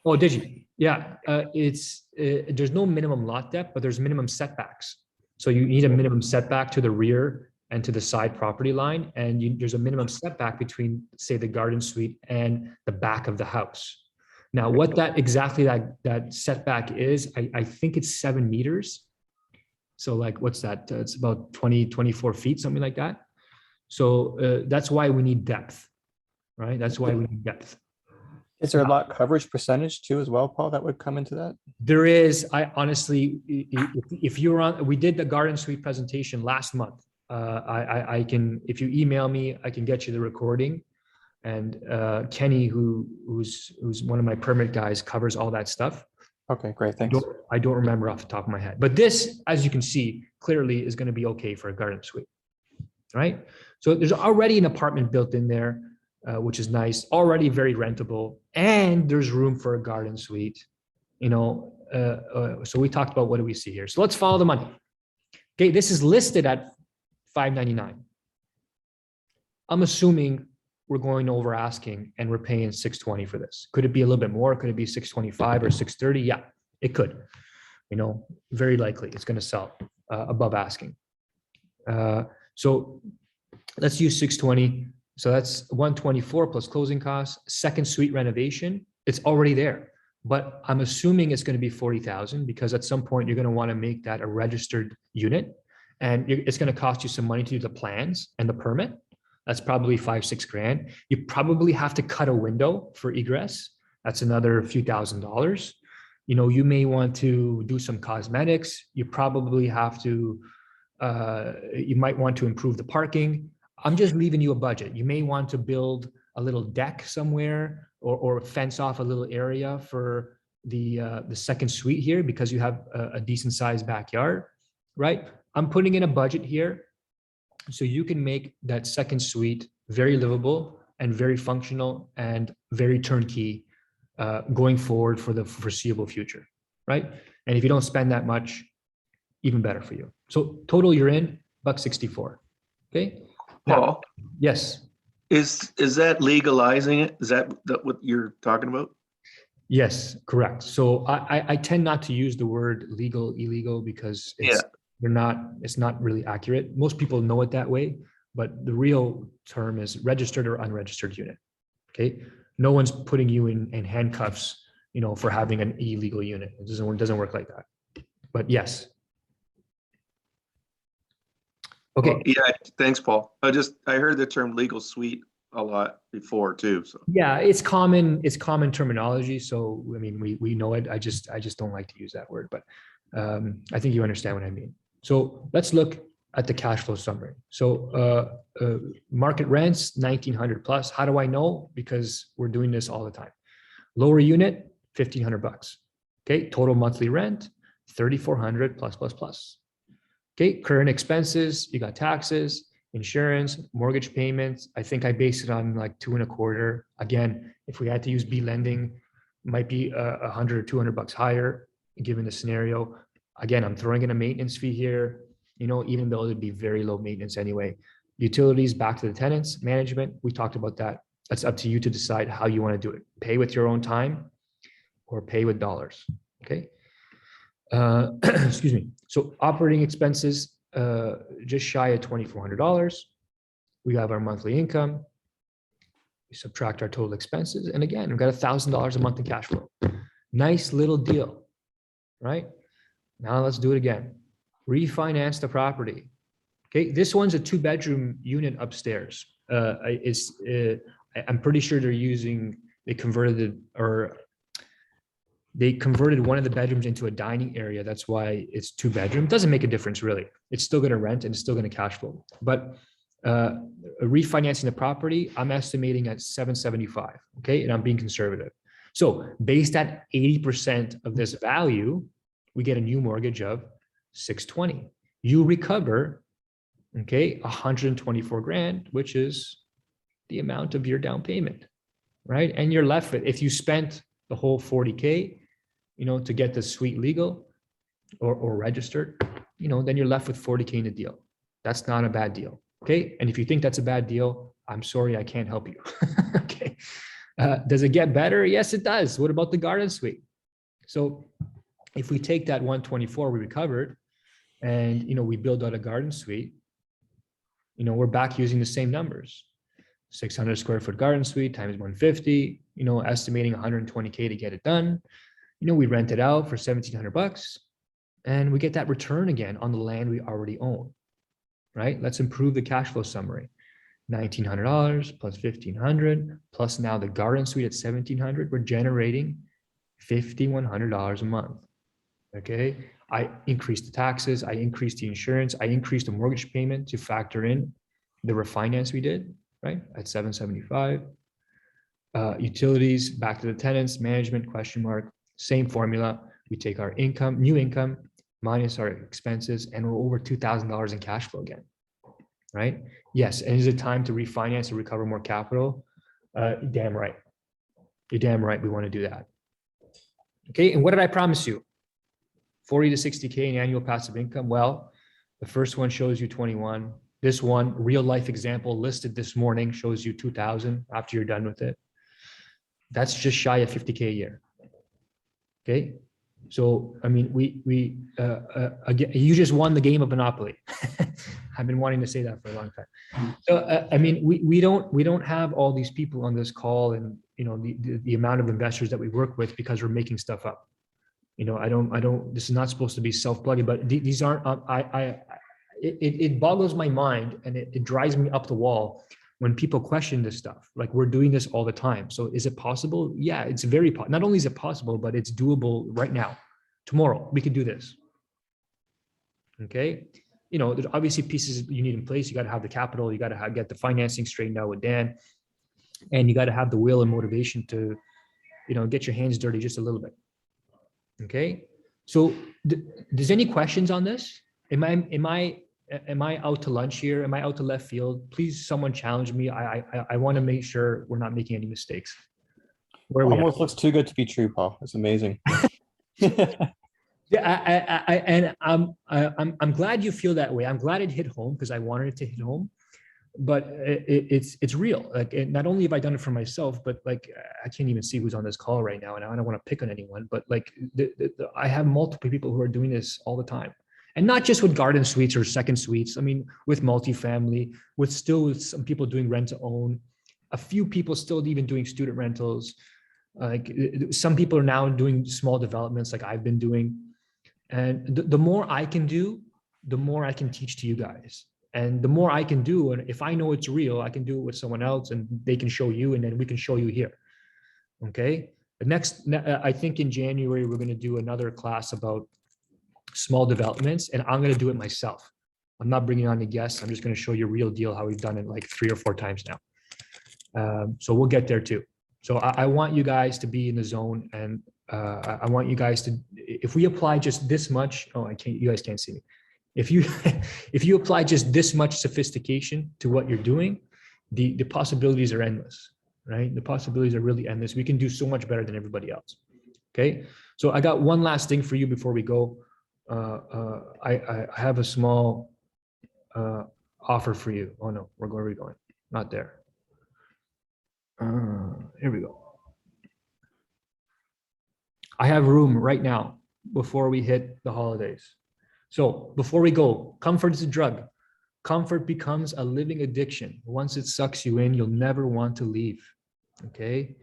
Oh, Digi. Yeah, there's no minimum lot depth, but there's minimum setbacks. So you need a minimum setback to the rear and to the side property line, and there's a minimum setback between, say, the garden suite and the back of the house. Now, what that setback is, I think it's 7 meters. So like, what's that? It's about 24 feet, something like that. So that's why we need depth, right? That's why we need depth. Is there a lot coverage percentage too as well, Paul, that would come into that? There is. I honestly, if you're on, we did the garden suite presentation last month. I can, if you email me, I can get you the recording. And Kenny, who's one of my permit guys, covers all that stuff. Okay, great, thanks. I don't remember off the top of my head, but this, as you can see, clearly is going to be okay for a garden suite, right? So there's already an apartment built in there, which is nice, already very rentable, and there's room for a garden suite, you know. So we talked about what do we see here. So let's follow the money. Okay, this is listed at $599. I'm assuming we're going over asking and we're paying $620 for this. Could it be a little bit more? Could it be $625 or $630? Yeah, it could. You know, very likely it's going to sell above asking. So let's use $620. So that's $124 plus closing costs. Second suite renovation, it's already there. But I'm assuming it's going to be $40,000 because at some point you're going to want to make that a registered unit, and it's going to cost you some money to do the plans and the permit. That's probably $5-6 grand. You probably have to cut a window for egress. That's another few $1,000s. You know, you may want to do some cosmetics. You probably have to, you might want to improve the parking. I'm just leaving you a budget. You may want to build a little deck somewhere or fence off a little area for the second suite here because you have a decent sized backyard, right? I'm putting in a budget here so you can make that second suite very livable and very functional and very turnkey going forward for the foreseeable future, right? And if you don't spend that much, even better for you. So total you're in $164. Okay. Now, Paul, yes. is that legalizing it? Is that what you're talking about? Yes, correct. So I tend not to use the word legal, illegal because it's not really accurate. Most people know it that way, but the real term is registered or unregistered unit. Okay. No one's putting you in handcuffs, you know, for having an illegal unit. It doesn't work like that. But yes. Okay. Well, yeah, thanks, Paul. I heard the term legal suite a lot before too. So Yeah, it's common terminology. So I mean, we know it. I just don't like to use that word, but I think you understand what I mean. So let's look at the cash flow summary. So market rents, 1,900 plus. How do I know? Because we're doing this all the time. Lower unit, $1,500. Okay, total monthly rent, 3,400 plus. Okay, current expenses, you got taxes, insurance, mortgage payments. I think I based it on like 2.25. Again, if we had to use B lending, might be 100 or $200 higher given the scenario. Again, I'm throwing in a maintenance fee here, you know, even though it'd be very low maintenance anyway. Utilities back to the tenants. Management, we talked about that. That's up to you to decide how you want to do it. Pay with your own time or pay with dollars. Okay. Excuse me. So operating expenses, just shy of $2,400. We have our monthly income. We subtract our total expenses. And again, we've got $1,000 a month in cash flow. Nice little deal, right? Now let's do it again. Refinance the property. Okay, this one's a 2-bedroom unit upstairs. I'm pretty sure they converted one of the bedrooms into a dining area. That's why it's 2-bedroom. It doesn't make a difference really. It's still going to rent and it's still going to cash flow. But refinancing the property, I'm estimating at $775. Okay, and I'm being conservative. So based at 80% of this value, we get a new mortgage of $620. You recover, okay, $124,000, which is the amount of your down payment, right? And you're left with, if you spent the whole $40K, to get the suite legal or registered, then you're left with $40K in the deal. That's not a bad deal, okay? And if you think that's a bad deal, I'm sorry, I can't help you, okay? Does it get better? Yes, it does. What about the garden suite? So if we take that 124 we recovered and, we build out a garden suite, we're back using the same numbers. 600 square foot garden suite times 150, estimating 120K to get it done. We rent it out for $1,700 and we get that return again on the land we already own, right? Let's improve the cash flow summary. $1,900 plus $1,500 plus now the garden suite at $1,700, we're generating $5,100 a month. Okay, I increased the taxes, I increased the insurance, I increased the mortgage payment to factor in the refinance we did, right, at $775. Utilities back to the tenants, management question mark, same formula. We take our income, new income minus our expenses, and we're over $2,000 in cash flow again. Right? Yes. And is it time to refinance or recover more capital? Damn right. You're damn right. We want to do that. Okay. And what did I promise you? 40 to 60K in annual passive income. Well, the first one shows you 21. This one, real life example listed this morning, shows you 2,000 after you're done with it. That's just shy of 50K a year. Okay. So, I mean, again, you just won the game of Monopoly. I've been wanting to say that for a long time. So, I mean, we don't have all these people on this call and, the amount of investors that we work with because we're making stuff up. This is not supposed to be self-plugging, but these aren't, it boggles my mind and it drives me up the wall when people question this stuff. Like, we're doing this all the time. So is it possible? Yeah, it's very possible. Not only is it possible, but it's doable right now. Tomorrow, we could do this. Okay. There's obviously pieces you need in place. You got to have the capital. You got to get the financing straightened out with Dan. And you got to have the will and motivation to, get your hands dirty just a little bit. Okay. So there's any questions on this? Am I out to lunch here? Am I out to left field? Please, someone challenge me. I want to make sure we're not making any mistakes. Where are we Almost looks too good to be true, Paul. It's amazing. Yeah, I'm glad you feel that way. I'm glad it hit home because I wanted it to hit home. But it's real. Like, not only have I done it for myself, but like, I can't even see who's on this call right now, and I don't want to pick on anyone. But like, I have multiple people who are doing this all the time. And not just with garden suites or second suites. I mean, with multifamily, with some people doing rent to own, a few people still even doing student rentals. Like, some people are now doing small developments like I've been doing. And the more I can do, the more I can teach to you guys. And the more I can do, and if I know it's real, I can do it with someone else and they can show you, and then we can show you here. Okay. I think in January, we're going to do another class about small developments, and I'm going to do it myself. I'm not bringing on the guests. I'm just going to show you real deal how we've done it like 3 or 4 times now. So we'll get there too. So I want you guys to be in the zone, and I want you guys to, if we apply just this much, you guys can't see me. If you apply just this much sophistication to what you're doing, the possibilities are endless, right? The possibilities are really endless. We can do so much better than everybody else. Okay. So I got one last thing for you before we go. I have a small offer for you. Oh no, where are we going? Not there. Here we go. I have room right now before we hit the holidays. So before we go, comfort is a drug. Comfort becomes a living addiction. Once it sucks you in, you'll never want to leave. Okay.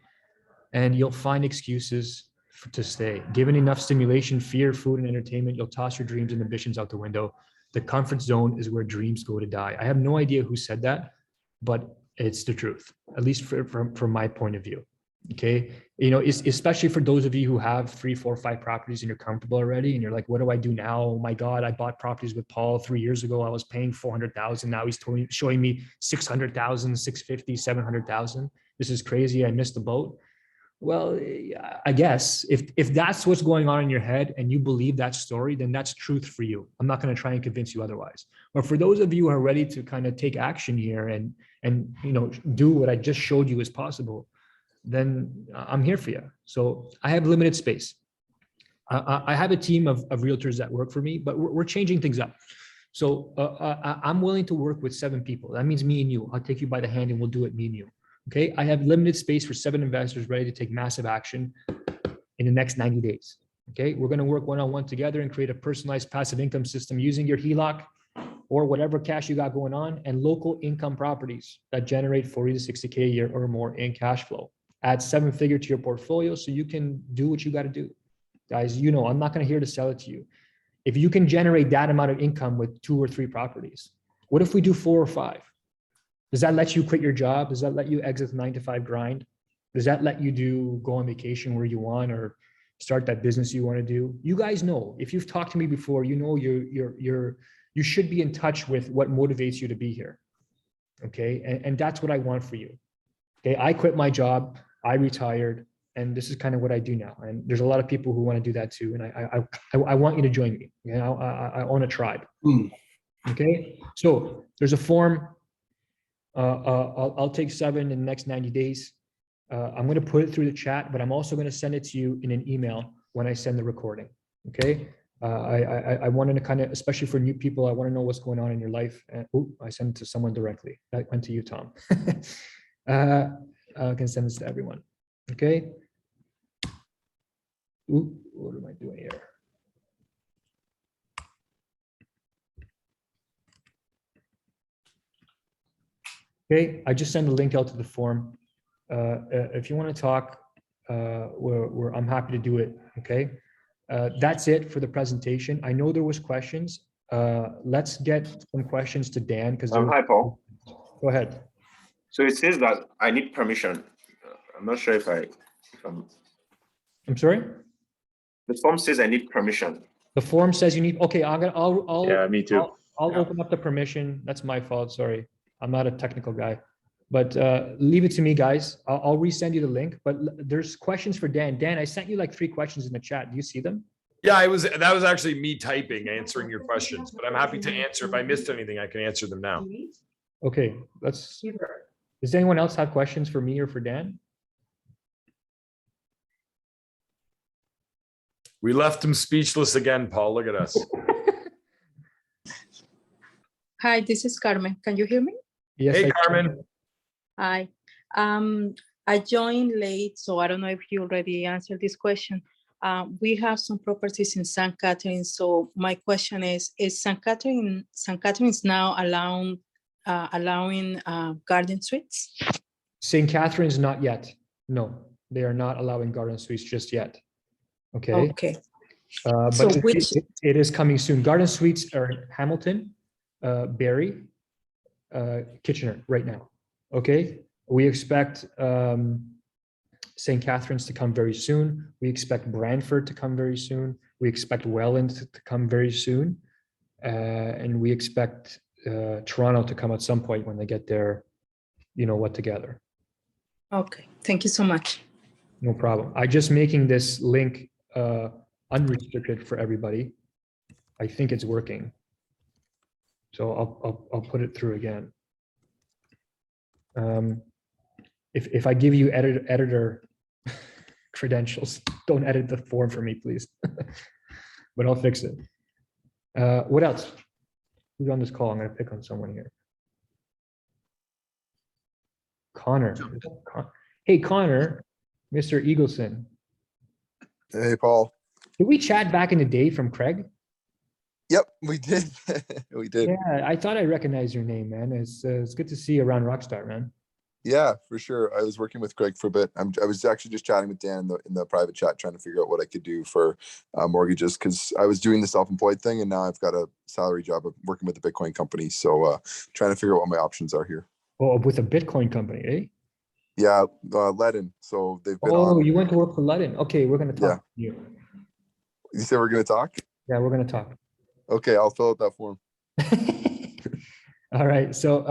And you'll find excuses to stay. Given enough stimulation, fear, food, and entertainment, you'll toss your dreams and ambitions out the window. The comfort zone is where dreams go to die. I have no idea who said that, but it's the truth, at least from my point of view. Okay. You know, especially for those of you who have 3, 4, 5 properties and you're comfortable already. And you're like, what do I do now? Oh my God, I bought properties with Paul 3 years ago. I was paying 400,000. Now he's showing me 600,000, 650, 700,000. This is crazy. I missed the boat. Well, I guess if that's what's going on in your head and you believe that story, then that's truth for you. I'm not going to try and convince you otherwise. But for those of you who are ready to kind of take action here and you know, do what I just showed you is possible, then I'm here for you. So I have limited space. I have a team of realtors that work for me, but we're changing things up. So I'm willing to work with 7 people. That means me and you. I'll take you by the hand and we'll do it, me and you. Okay, I have limited space for 7 investors ready to take massive action in the next 90 days. Okay, we're going to work one-on-one together and create a personalized passive income system using your HELOC or whatever cash you got going on and local income properties that generate 40 to 60K a year or more in cash flow. Add 7-figure to your portfolio so you can do what you got to do. Guys, you know, I'm not going to here to sell it to you. If you can generate that amount of income with 2 or 3 properties, what if we do 4 or 5? Does that let you quit your job? Does that let you exit the 9-to-5 grind? Does that let you go on vacation where you want or start that business you want to do? You guys know, if you've talked to me before, you know you should be in touch with what motivates you to be here. Okay, and that's what I want for you. Okay, I quit my job, I retired, and this is kind of what I do now. And there's a lot of people who want to do that too. And I want you to join me. You know, I own a tribe. Okay, so there's a form. I'll take 7 in the next 90 days. I'm going to put it through the chat, but I'm also going to send it to you in an email when I send the recording. Okay. I wanted to kind of, especially for new people, I want to know what's going on in your life. And I sent it to someone directly. That went to you, Tom. I can send this to everyone. Okay. What am I doing here? Okay, I just sent a link out to the form. If you want to talk, I'm happy to do it. Okay, that's it for the presentation. I know there was questions. Let's get some questions to Dan because. Hi, Paul. Go ahead. So it says that I need permission. I'm not sure if I'm. I'm sorry. The form says I need permission. The form says you need. Okay, I'll. Yeah, me too. I'll open up the permission. That's my fault. Sorry. I'm not a technical guy, but leave it to me, guys. I'll resend you the link, but there's questions for Dan. Dan, I sent you like 3 questions in the chat. Do you see them? Yeah, that was actually me typing, answering your questions, but I'm happy to answer. If I missed anything, I can answer them now. Okay, does anyone else have questions for me or for Dan? We left him speechless again, Paul. Look at us. Hi, this is Carmen. Can you hear me? Yes. Hey, Carmen. Hi. I joined late, so I don't know if you already answered this question. We have some properties in St. Catherine. So my question is St. Catherine's now allowing garden suites? St. Catherine's not yet. No, they are not allowing garden suites just yet. Okay. Okay. But So it is coming soon. Garden suites are in Hamilton, Barrie, Kitchener right now. Okay. We expect St. Catherine's to come very soon. We expect Brantford to come very soon. We expect Welland to come very soon. And we expect Toronto to come at some point when they get their, what together. Okay. Thank you so much. No problem. I'm just making this link unrestricted for everybody. I think it's working. So I'll put it through again. If I give you editor credentials, don't edit the form for me, please. But I'll fix it. What else? Who's on this call? I'm going to pick on someone here. Connor. Hey, Connor, Mr. Eagleson. Hey, Paul. Did we chat back in the day from Craig? Yep, we did. We did. Yeah, I thought I recognized your name, man. It's good to see you around Rockstar, man. Yeah, for sure. I was working with Craig for a bit. I was actually just chatting with Dan in the private chat, trying to figure out what I could do for mortgages, because I was doing the self-employed thing, and now I've got a salary job of working with a Bitcoin company. So trying to figure out what my options are here. Oh, with a Bitcoin company, eh? Yeah, Ledin. So they've been Oh, on. you went to work for Ludden. Okay, we're gonna talk. to you. You said we're going to talk? Yeah, we're gonna talk. Okay, I'll fill out that form. All right. So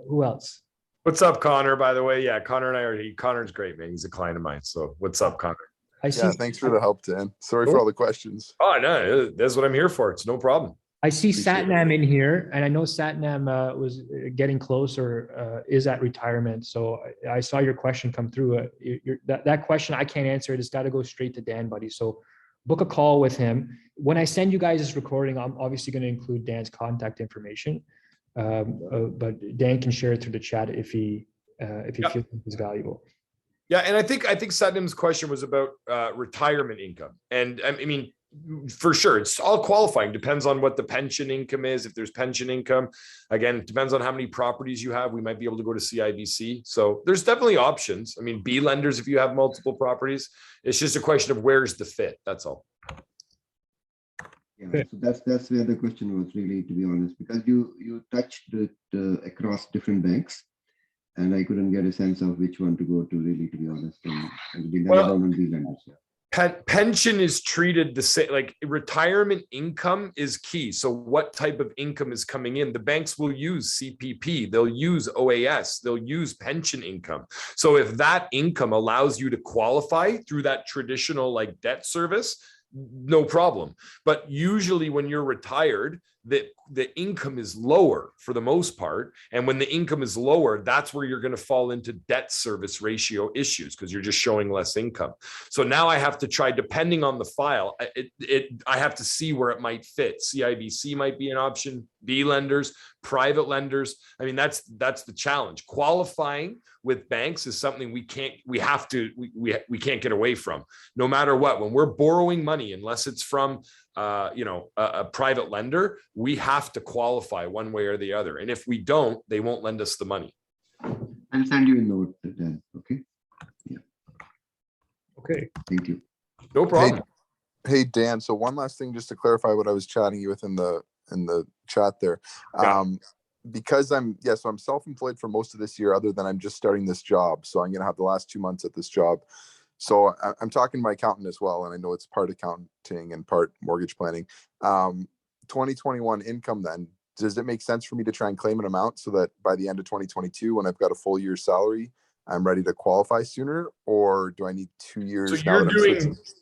who else? What's up, Connor? By the way, yeah, Connor and I are. Connor's great, man. He's a client of mine. So what's up, Connor? I see. Yeah, thanks for the help, Dan. Sorry for all the questions. Oh no, that's what I'm here for. It's no problem. I see Appreciate it. Satnam in here, and I know Satnam was getting closer, is at retirement. So I saw your question come through. That question I can't answer it. It's got to go straight to Dan, buddy. So book a call with him. When I send you guys this recording, I'm obviously going to include Dan's contact information, but Dan can share it through the chat if he feels it's valuable. Yeah, and I think Satnam's question was about retirement income, and I mean, for sure, it's all qualifying. Depends on what the pension income is. If there's pension income, again, it depends on how many properties you have. We might be able to go to CIBC. So there's definitely options. I mean, B lenders if you have multiple properties. It's just a question of where's the fit. That's all. Yeah, so that's where the question was really, to be honest, because you touched it across different banks, and I couldn't get a sense of which one to go to, really, to be honest. And we never down on B lenders. Yeah. Pension is treated the same, like retirement income is key. So what type of income is coming in? The banks will use CPP, they'll use OAS, they'll use pension income. So if that income allows you to qualify through that traditional like debt service, no problem. But usually when you're retired, the income is lower for the most part. And when the income is lower, that's where you're going to fall into debt service ratio issues because you're just showing less income. So now I have to try, depending on the file, I have to see where it might fit. CIBC might be an option, B lenders, private lenders. I mean, that's the challenge. Qualifying with banks is something we can't get away from. No matter what, when we're borrowing money, unless it's from a private lender, we have to qualify one way or the other. And if we don't, they won't lend us the money. I'll send you a note then. Okay. Yeah. Okay. Thank you. No problem. Hey, Dan. So one last thing, just to clarify what I was chatting you with in the chat there. Yeah. Because I'm self-employed for most of this year, other than I'm just starting this job. So I'm going to have the last 2 months at this job. So I'm talking to my accountant as well. And I know it's part accounting and part mortgage planning. 2021 income then, does it make sense for me to try and claim an amount so that by the end of 2022, when I've got a full year's salary, I'm ready to qualify sooner? Or do I need 2 years? So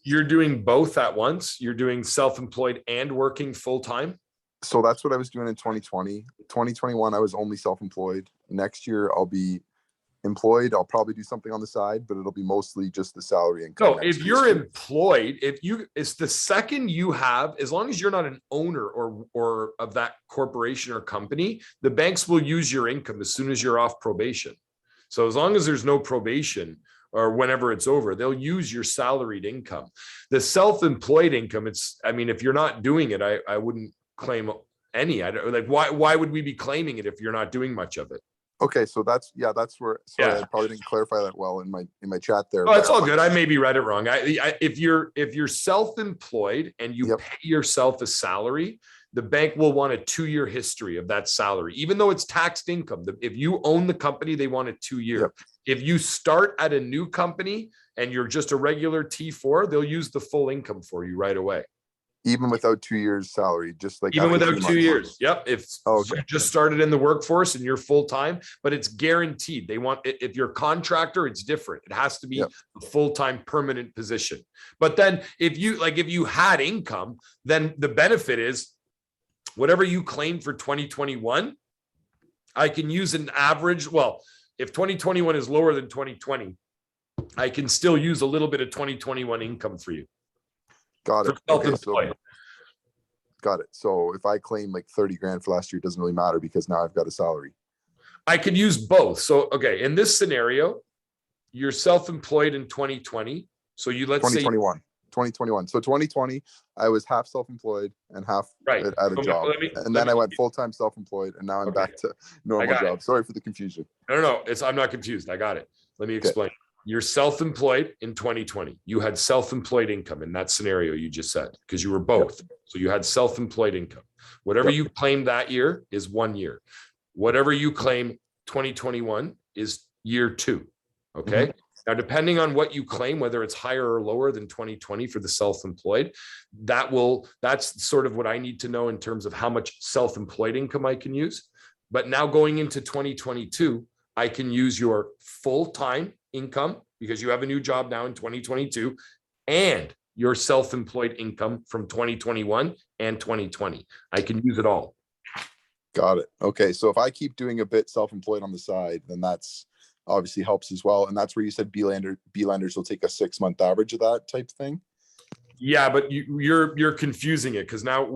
you're doing both at once? You're doing self-employed and working full-time? So that's what I was doing in 2020. 2021, I was only self-employed. Next year, I'll be employed. I'll probably do something on the side, but it'll be mostly just the salary income. No, if you're employed, it's the second you have, as long as you're not an owner or of that corporation or company, the banks will use your income as soon as you're off probation. So as long as there's no probation or whenever it's over, they'll use your salaried income. The self-employed income, if you're not doing it, I wouldn't claim any. Why would we be claiming it if you're not doing much of it? Okay, so that's where. Sorry, I probably didn't clarify that well in my chat there. Oh, it's all good. I maybe read it wrong. If you're self-employed and you pay yourself a salary, the bank will want a 2-year history of that salary, even though it's taxed income. If you own the company, they want a 2-year. Yep. If you start at a new company and you're just a regular T4, they'll use the full income for you right away. Even without 2 years salary, just like even without 2 months. years. Yep. If you just started in the workforce and you're full-time, but it's guaranteed. They want, if you're a contractor, it's different. It has to be a full-time permanent position. But then if you had income, then the benefit is whatever you claim for 2021, I can use an average. Well, if 2021 is lower than 2020, I can still use a little bit of 2021 income for you. Got it. Okay, got it. So if I claim like 30 grand for last year, it doesn't really matter because now I've got a salary. I could use both. So, okay, in this scenario, you're self-employed in 2020. So let's say 2021. So 2020, I was half self-employed and half Right. at a job. And then I went full-time self-employed, and now I'm back to normal job. Sorry for the confusion. No. I'm not confused. I got it. Let me explain. You're self-employed in 2020. You had self-employed income in that scenario you just said, because you were both. So you had self-employed income. Whatever you claimed that year is 1 year. Whatever you claim 2021 is year 2. Okay. Now, depending on what you claim, whether it's higher or lower than 2020 for the self-employed, that's sort of what I need to know in terms of how much self-employed income I can use. But now going into 2022, I can use your full-time income because you have a new job now in 2022 and your self-employed income from 2021 and 2020. I can use it all. Got it. Okay. So if I keep doing a bit self-employed on the side, then that's obviously helps as well. And that's where you said B lenders will take a 6-month average of that type thing. Yeah, but you're confusing it because now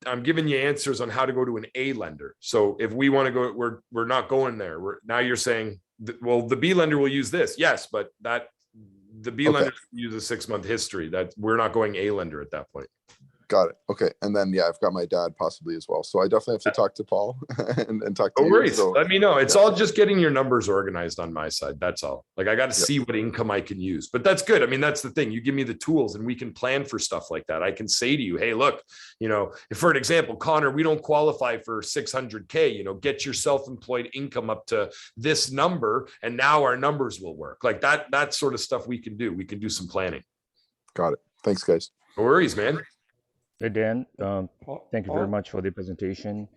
I'm giving you answers on how to go to an A lender. So if we want to go, we're not going there. Now you're saying, well, the B lender will use this. Yes, but the B lender use a 6-month history. That we're not going A lender at that point. Got it. Okay. And then, I've got my dad possibly as well. So I definitely have to talk to Paul and talk to No you. worries. So, let me know. It's all just getting your numbers organized on my side. That's all. Like I got to see what income I can use, but that's good. I mean, that's the thing. You give me the tools and we can plan for stuff like that. I can say to you, hey, look, if for an example, Connor, we don't qualify for 600K, get your self-employed income up to this number. And now our numbers will work like that sort of stuff we can do. We can do some planning. Got it. Thanks, guys. No worries, man. Hey, Dan, thank you very much for the presentation.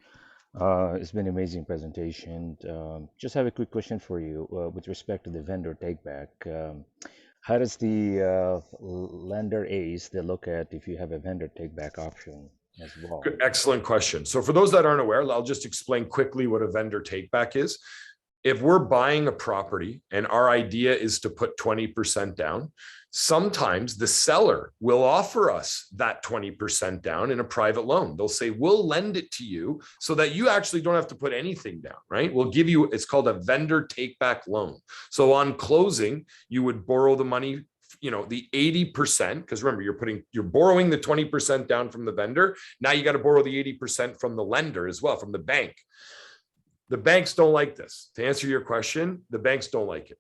It's been an amazing presentation. Just have a quick question for you with respect to the vendor take back. How does the lender A's they look at if you have a vendor take back option as well? Good, excellent question. So for those that aren't aware, I'll just explain quickly what a vendor take back is. If we're buying a property and our idea is to put 20% down, sometimes the seller will offer us that 20% down in a private loan. They'll say, we'll lend it to you so that you actually don't have to put anything down, right? We'll give you, it's called a vendor take back loan. So on closing, you would borrow the money, the 80%, because remember, you're borrowing the 20% down from the vendor. Now you got to borrow the 80% from the lender as well, from the bank. The banks don't like this. To answer your question, the banks don't like it.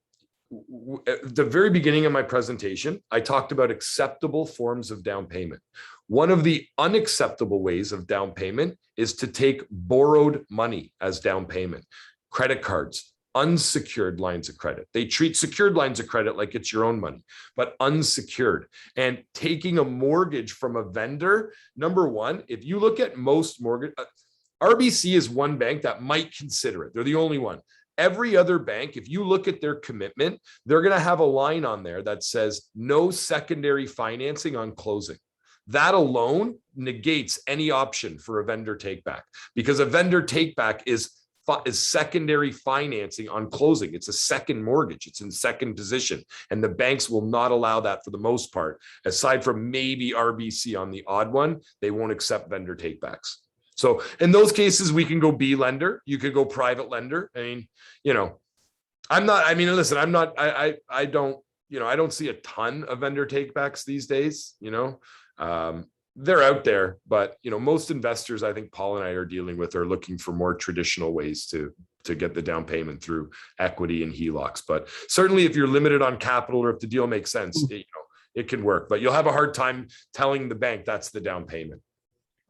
At the very beginning of my presentation, I talked about acceptable forms of down payment. One of the unacceptable ways of down payment is to take borrowed money as down payment. Credit cards, unsecured lines of credit. They treat secured lines of credit like it's your own money, but unsecured. And taking a mortgage from a vendor, number one, if you look at most mortgage, RBC is one bank that might consider it. They're the only one. Every other bank, if you look at their commitment, they're going to have a line on there that says no secondary financing on closing. That alone negates any option for a vendor take back, because a vendor take back is secondary financing on closing. It's a second mortgage. It's in second position. And the banks will not allow that for the most part. Aside from maybe RBC on the odd one, they won't accept vendor take backs. So in those cases, we can go B lender. You could go private lender. I mean, listen, I don't see a ton of vendor takebacks these days. They're out there, but most investors, I think Paul and I are dealing with, are looking for more traditional ways to get the down payment through equity and HELOCs. But certainly if you're limited on capital or if the deal makes sense, it can work, but you'll have a hard time telling the bank that's the down payment.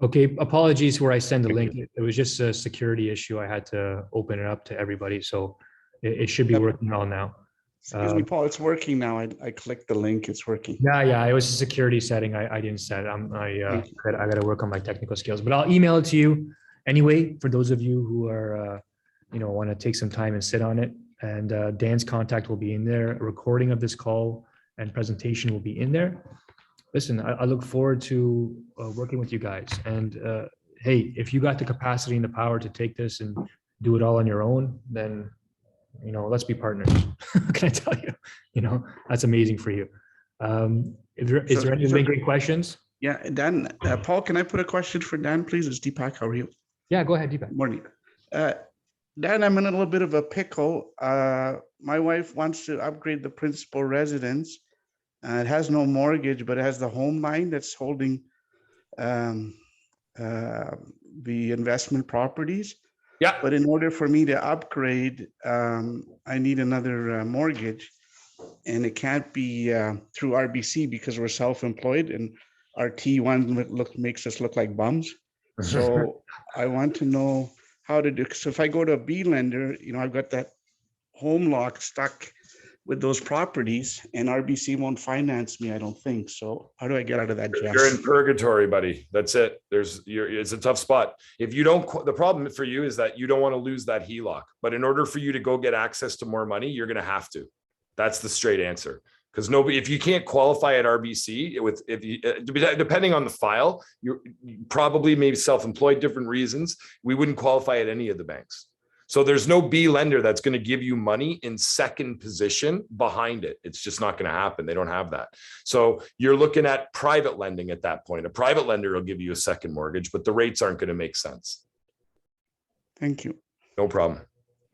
Okay, apologies where I send the link. It was just a security issue. I had to open it up to everybody, so it should be working well now. Excuse me, Paul, it's working now. I clicked the link, it's working. Yeah, it was a security setting. I didn't set it. I got to work on my technical skills, but I'll email it to you anyway, for those of you who are, want to take some time and sit on it. And Dan's contact will be in there. A recording of this call and presentation will be in there. Listen, I look forward to working with you guys. And hey, if you got the capacity and the power to take this and do it all on your own, then, let's be partners. Can I tell you? That's amazing for you. Is there any lingering questions? Yeah, Dan, Paul, can I put a question for Dan, please? It's Deepak. How are you? Yeah, go ahead, Deepak. Morning. Dan, I'm in a little bit of a pickle. My wife wants to upgrade the principal residence. It has no mortgage, but it has the home line that's holding um, the investment properties. Yeah. But in order for me to upgrade, I need another mortgage, and it can't be through RBC because we're self-employed, and our T1 makes us look like bums. So I want to know how to do. So if I go to a B lender, I've got that home lock stuck with those properties, and RBC won't finance me, I don't think. So how do I get out of that jam? You're in purgatory, buddy. That's it. It's a tough spot. If you don't, the problem for you is that you don't want to lose that HELOC. But in order for you to go get access to more money, you're going to have to. That's the straight answer. Because if you can't qualify at RBC depending on the file, you're probably maybe self-employed, different reasons. We wouldn't qualify at any of the banks. So there's no B lender that's going to give you money in second position behind it. It's just not going to happen. They don't have that. So you're looking at private lending at that point. A private lender will give you a second mortgage, but the rates aren't going to make sense. Thank you. No problem.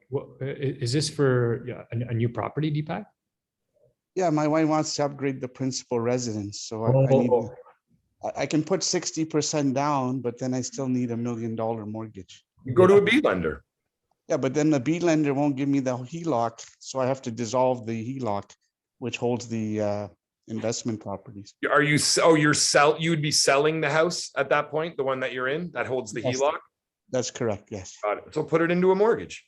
Well, is this for a new property, Deepak? Yeah, my wife wants to upgrade the principal residence. So I can put 60% down, but then I still need $1 million mortgage. You go to a B lender. Yeah, but then the B lender won't give me the HELOC, so I have to dissolve the HELOC, which holds the investment properties. Are you? You would be selling the house at that point, the one that you're in that holds the HELOC. That's correct. Yes. Got it. So put it into a mortgage.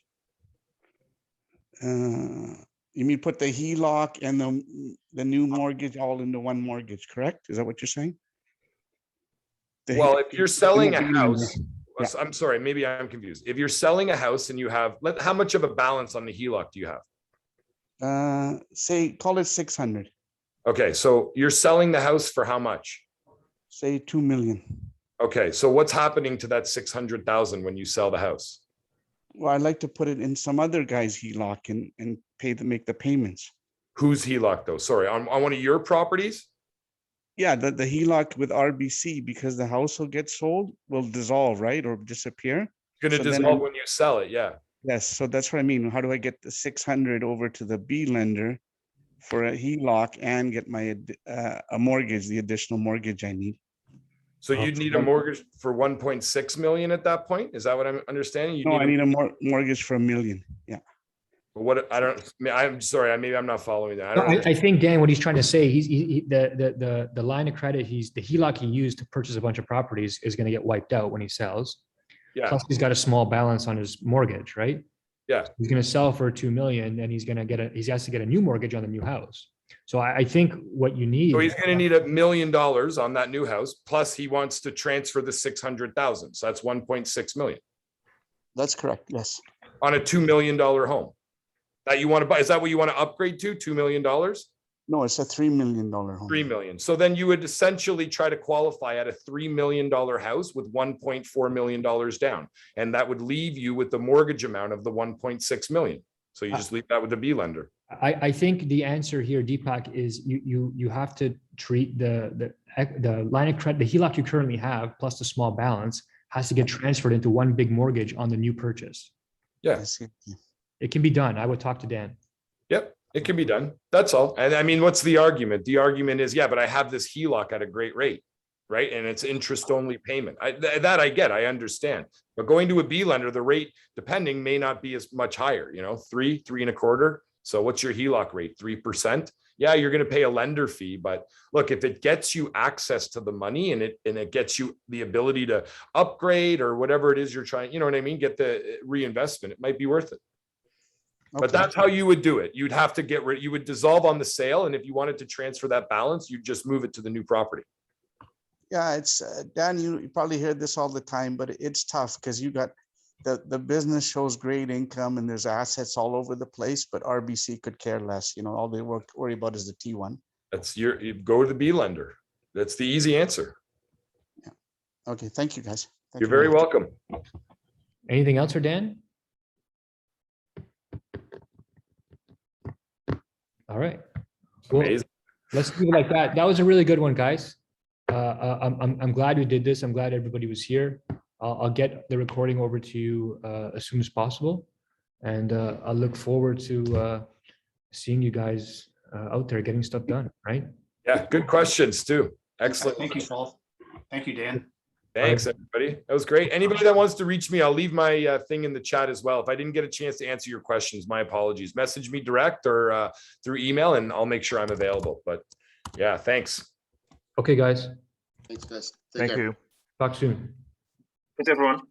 You mean put the HELOC and the new mortgage all into one mortgage? Correct? Is that what you're saying? Well, if you're selling a house. Yeah. I'm sorry, maybe I'm confused. If you're selling a house and you have, how much of a balance on the HELOC do you have? Call it 600. Okay, so you're selling the house for how much? Say 2 million. Okay, so what's happening to that 600,000 when you sell the house? Well, I'd like to put it in some other guy's HELOC and make the payments. Whose HELOC though? Sorry, on one of your properties? Yeah, the HELOC with RBC, because the house will get sold, will dissolve, right? Or disappear. It's going to dissolve when you sell it, yeah. Yes, so that's what I mean. How do I get the 600 over to the B lender for a HELOC and get my a mortgage, the additional mortgage I need? So you'd need a mortgage for 1.6 million at that point? Is that what I'm understanding? I need a mortgage for $1 million. Yeah. What I'm sorry, maybe I'm not following that. I think Dan, what he's trying to say, the line of credit, the HELOC he used to purchase a bunch of properties is going to get wiped out when he sells. Yeah. Plus he's got a small balance on his mortgage, right? Yeah. He's going to sell for 2 million, and he has to get a new mortgage on the new house. So I think what you need. So he's going to need $1 million on that new house. Plus he wants to transfer the 600,000. So that's 1.6 million. That's correct. Yes. On a $2 million home that you want to buy. Is that what you want to upgrade to? $2 million? No, it's a $3 million home. 3 million. So then you would essentially try to qualify at a $3 million house with $1.4 million down. And that would leave you with the mortgage amount of the 1.6 million. So you just leave that with the B lender. I think the answer here, Deepak, is you have to treat the line of credit, the HELOC you currently have, plus the small balance, has to get transferred into one big mortgage on the new purchase. Yeah. It can be done. I would talk to Dan. Yep, it can be done. That's all. And I mean, what's the argument? The argument is, yeah, but I have this HELOC at a great rate, right? And it's interest-only payment. That I get, I understand. But going to a B lender, the rate, depending, may not be as much higher, 3.25. So what's your HELOC rate? 3%? Yeah, you're going to pay a lender fee, but look, if it gets you access to the money and it gets you the ability to upgrade or whatever it is you're trying, you know what I mean? Get the reinvestment, it might be worth it. Okay. But that's how you would do it. You'd have to you would dissolve on the sale. And if you wanted to transfer that balance, you'd just move it to the new property. Yeah, it's Dan, you probably hear this all the time, but it's tough because you got the business shows great income and there's assets all over the place, but RBC could care less. All they worry about is the T1. You go to the B lender. That's the easy answer. Yeah. Okay. Thank you, guys. You're very welcome. Anything else for Dan? All right. Well, let's do it like that. That was a really good one, guys. I'm glad we did this. I'm glad everybody was here. I'll get the recording over to you as soon as possible. And I look forward to seeing you guys out there getting stuff done, right? Yeah, good questions too. Excellent. Thank you, Paul. Thank you, Dan. Thanks, everybody. That was great. Anybody that wants to reach me, I'll leave my thing in the chat as well. If I didn't get a chance to answer your questions, my apologies. Message me direct or through email, and I'll make sure I'm available. But yeah, thanks. Okay, guys. Thanks, guys. Thank you. Talk soon. Thanks, everyone.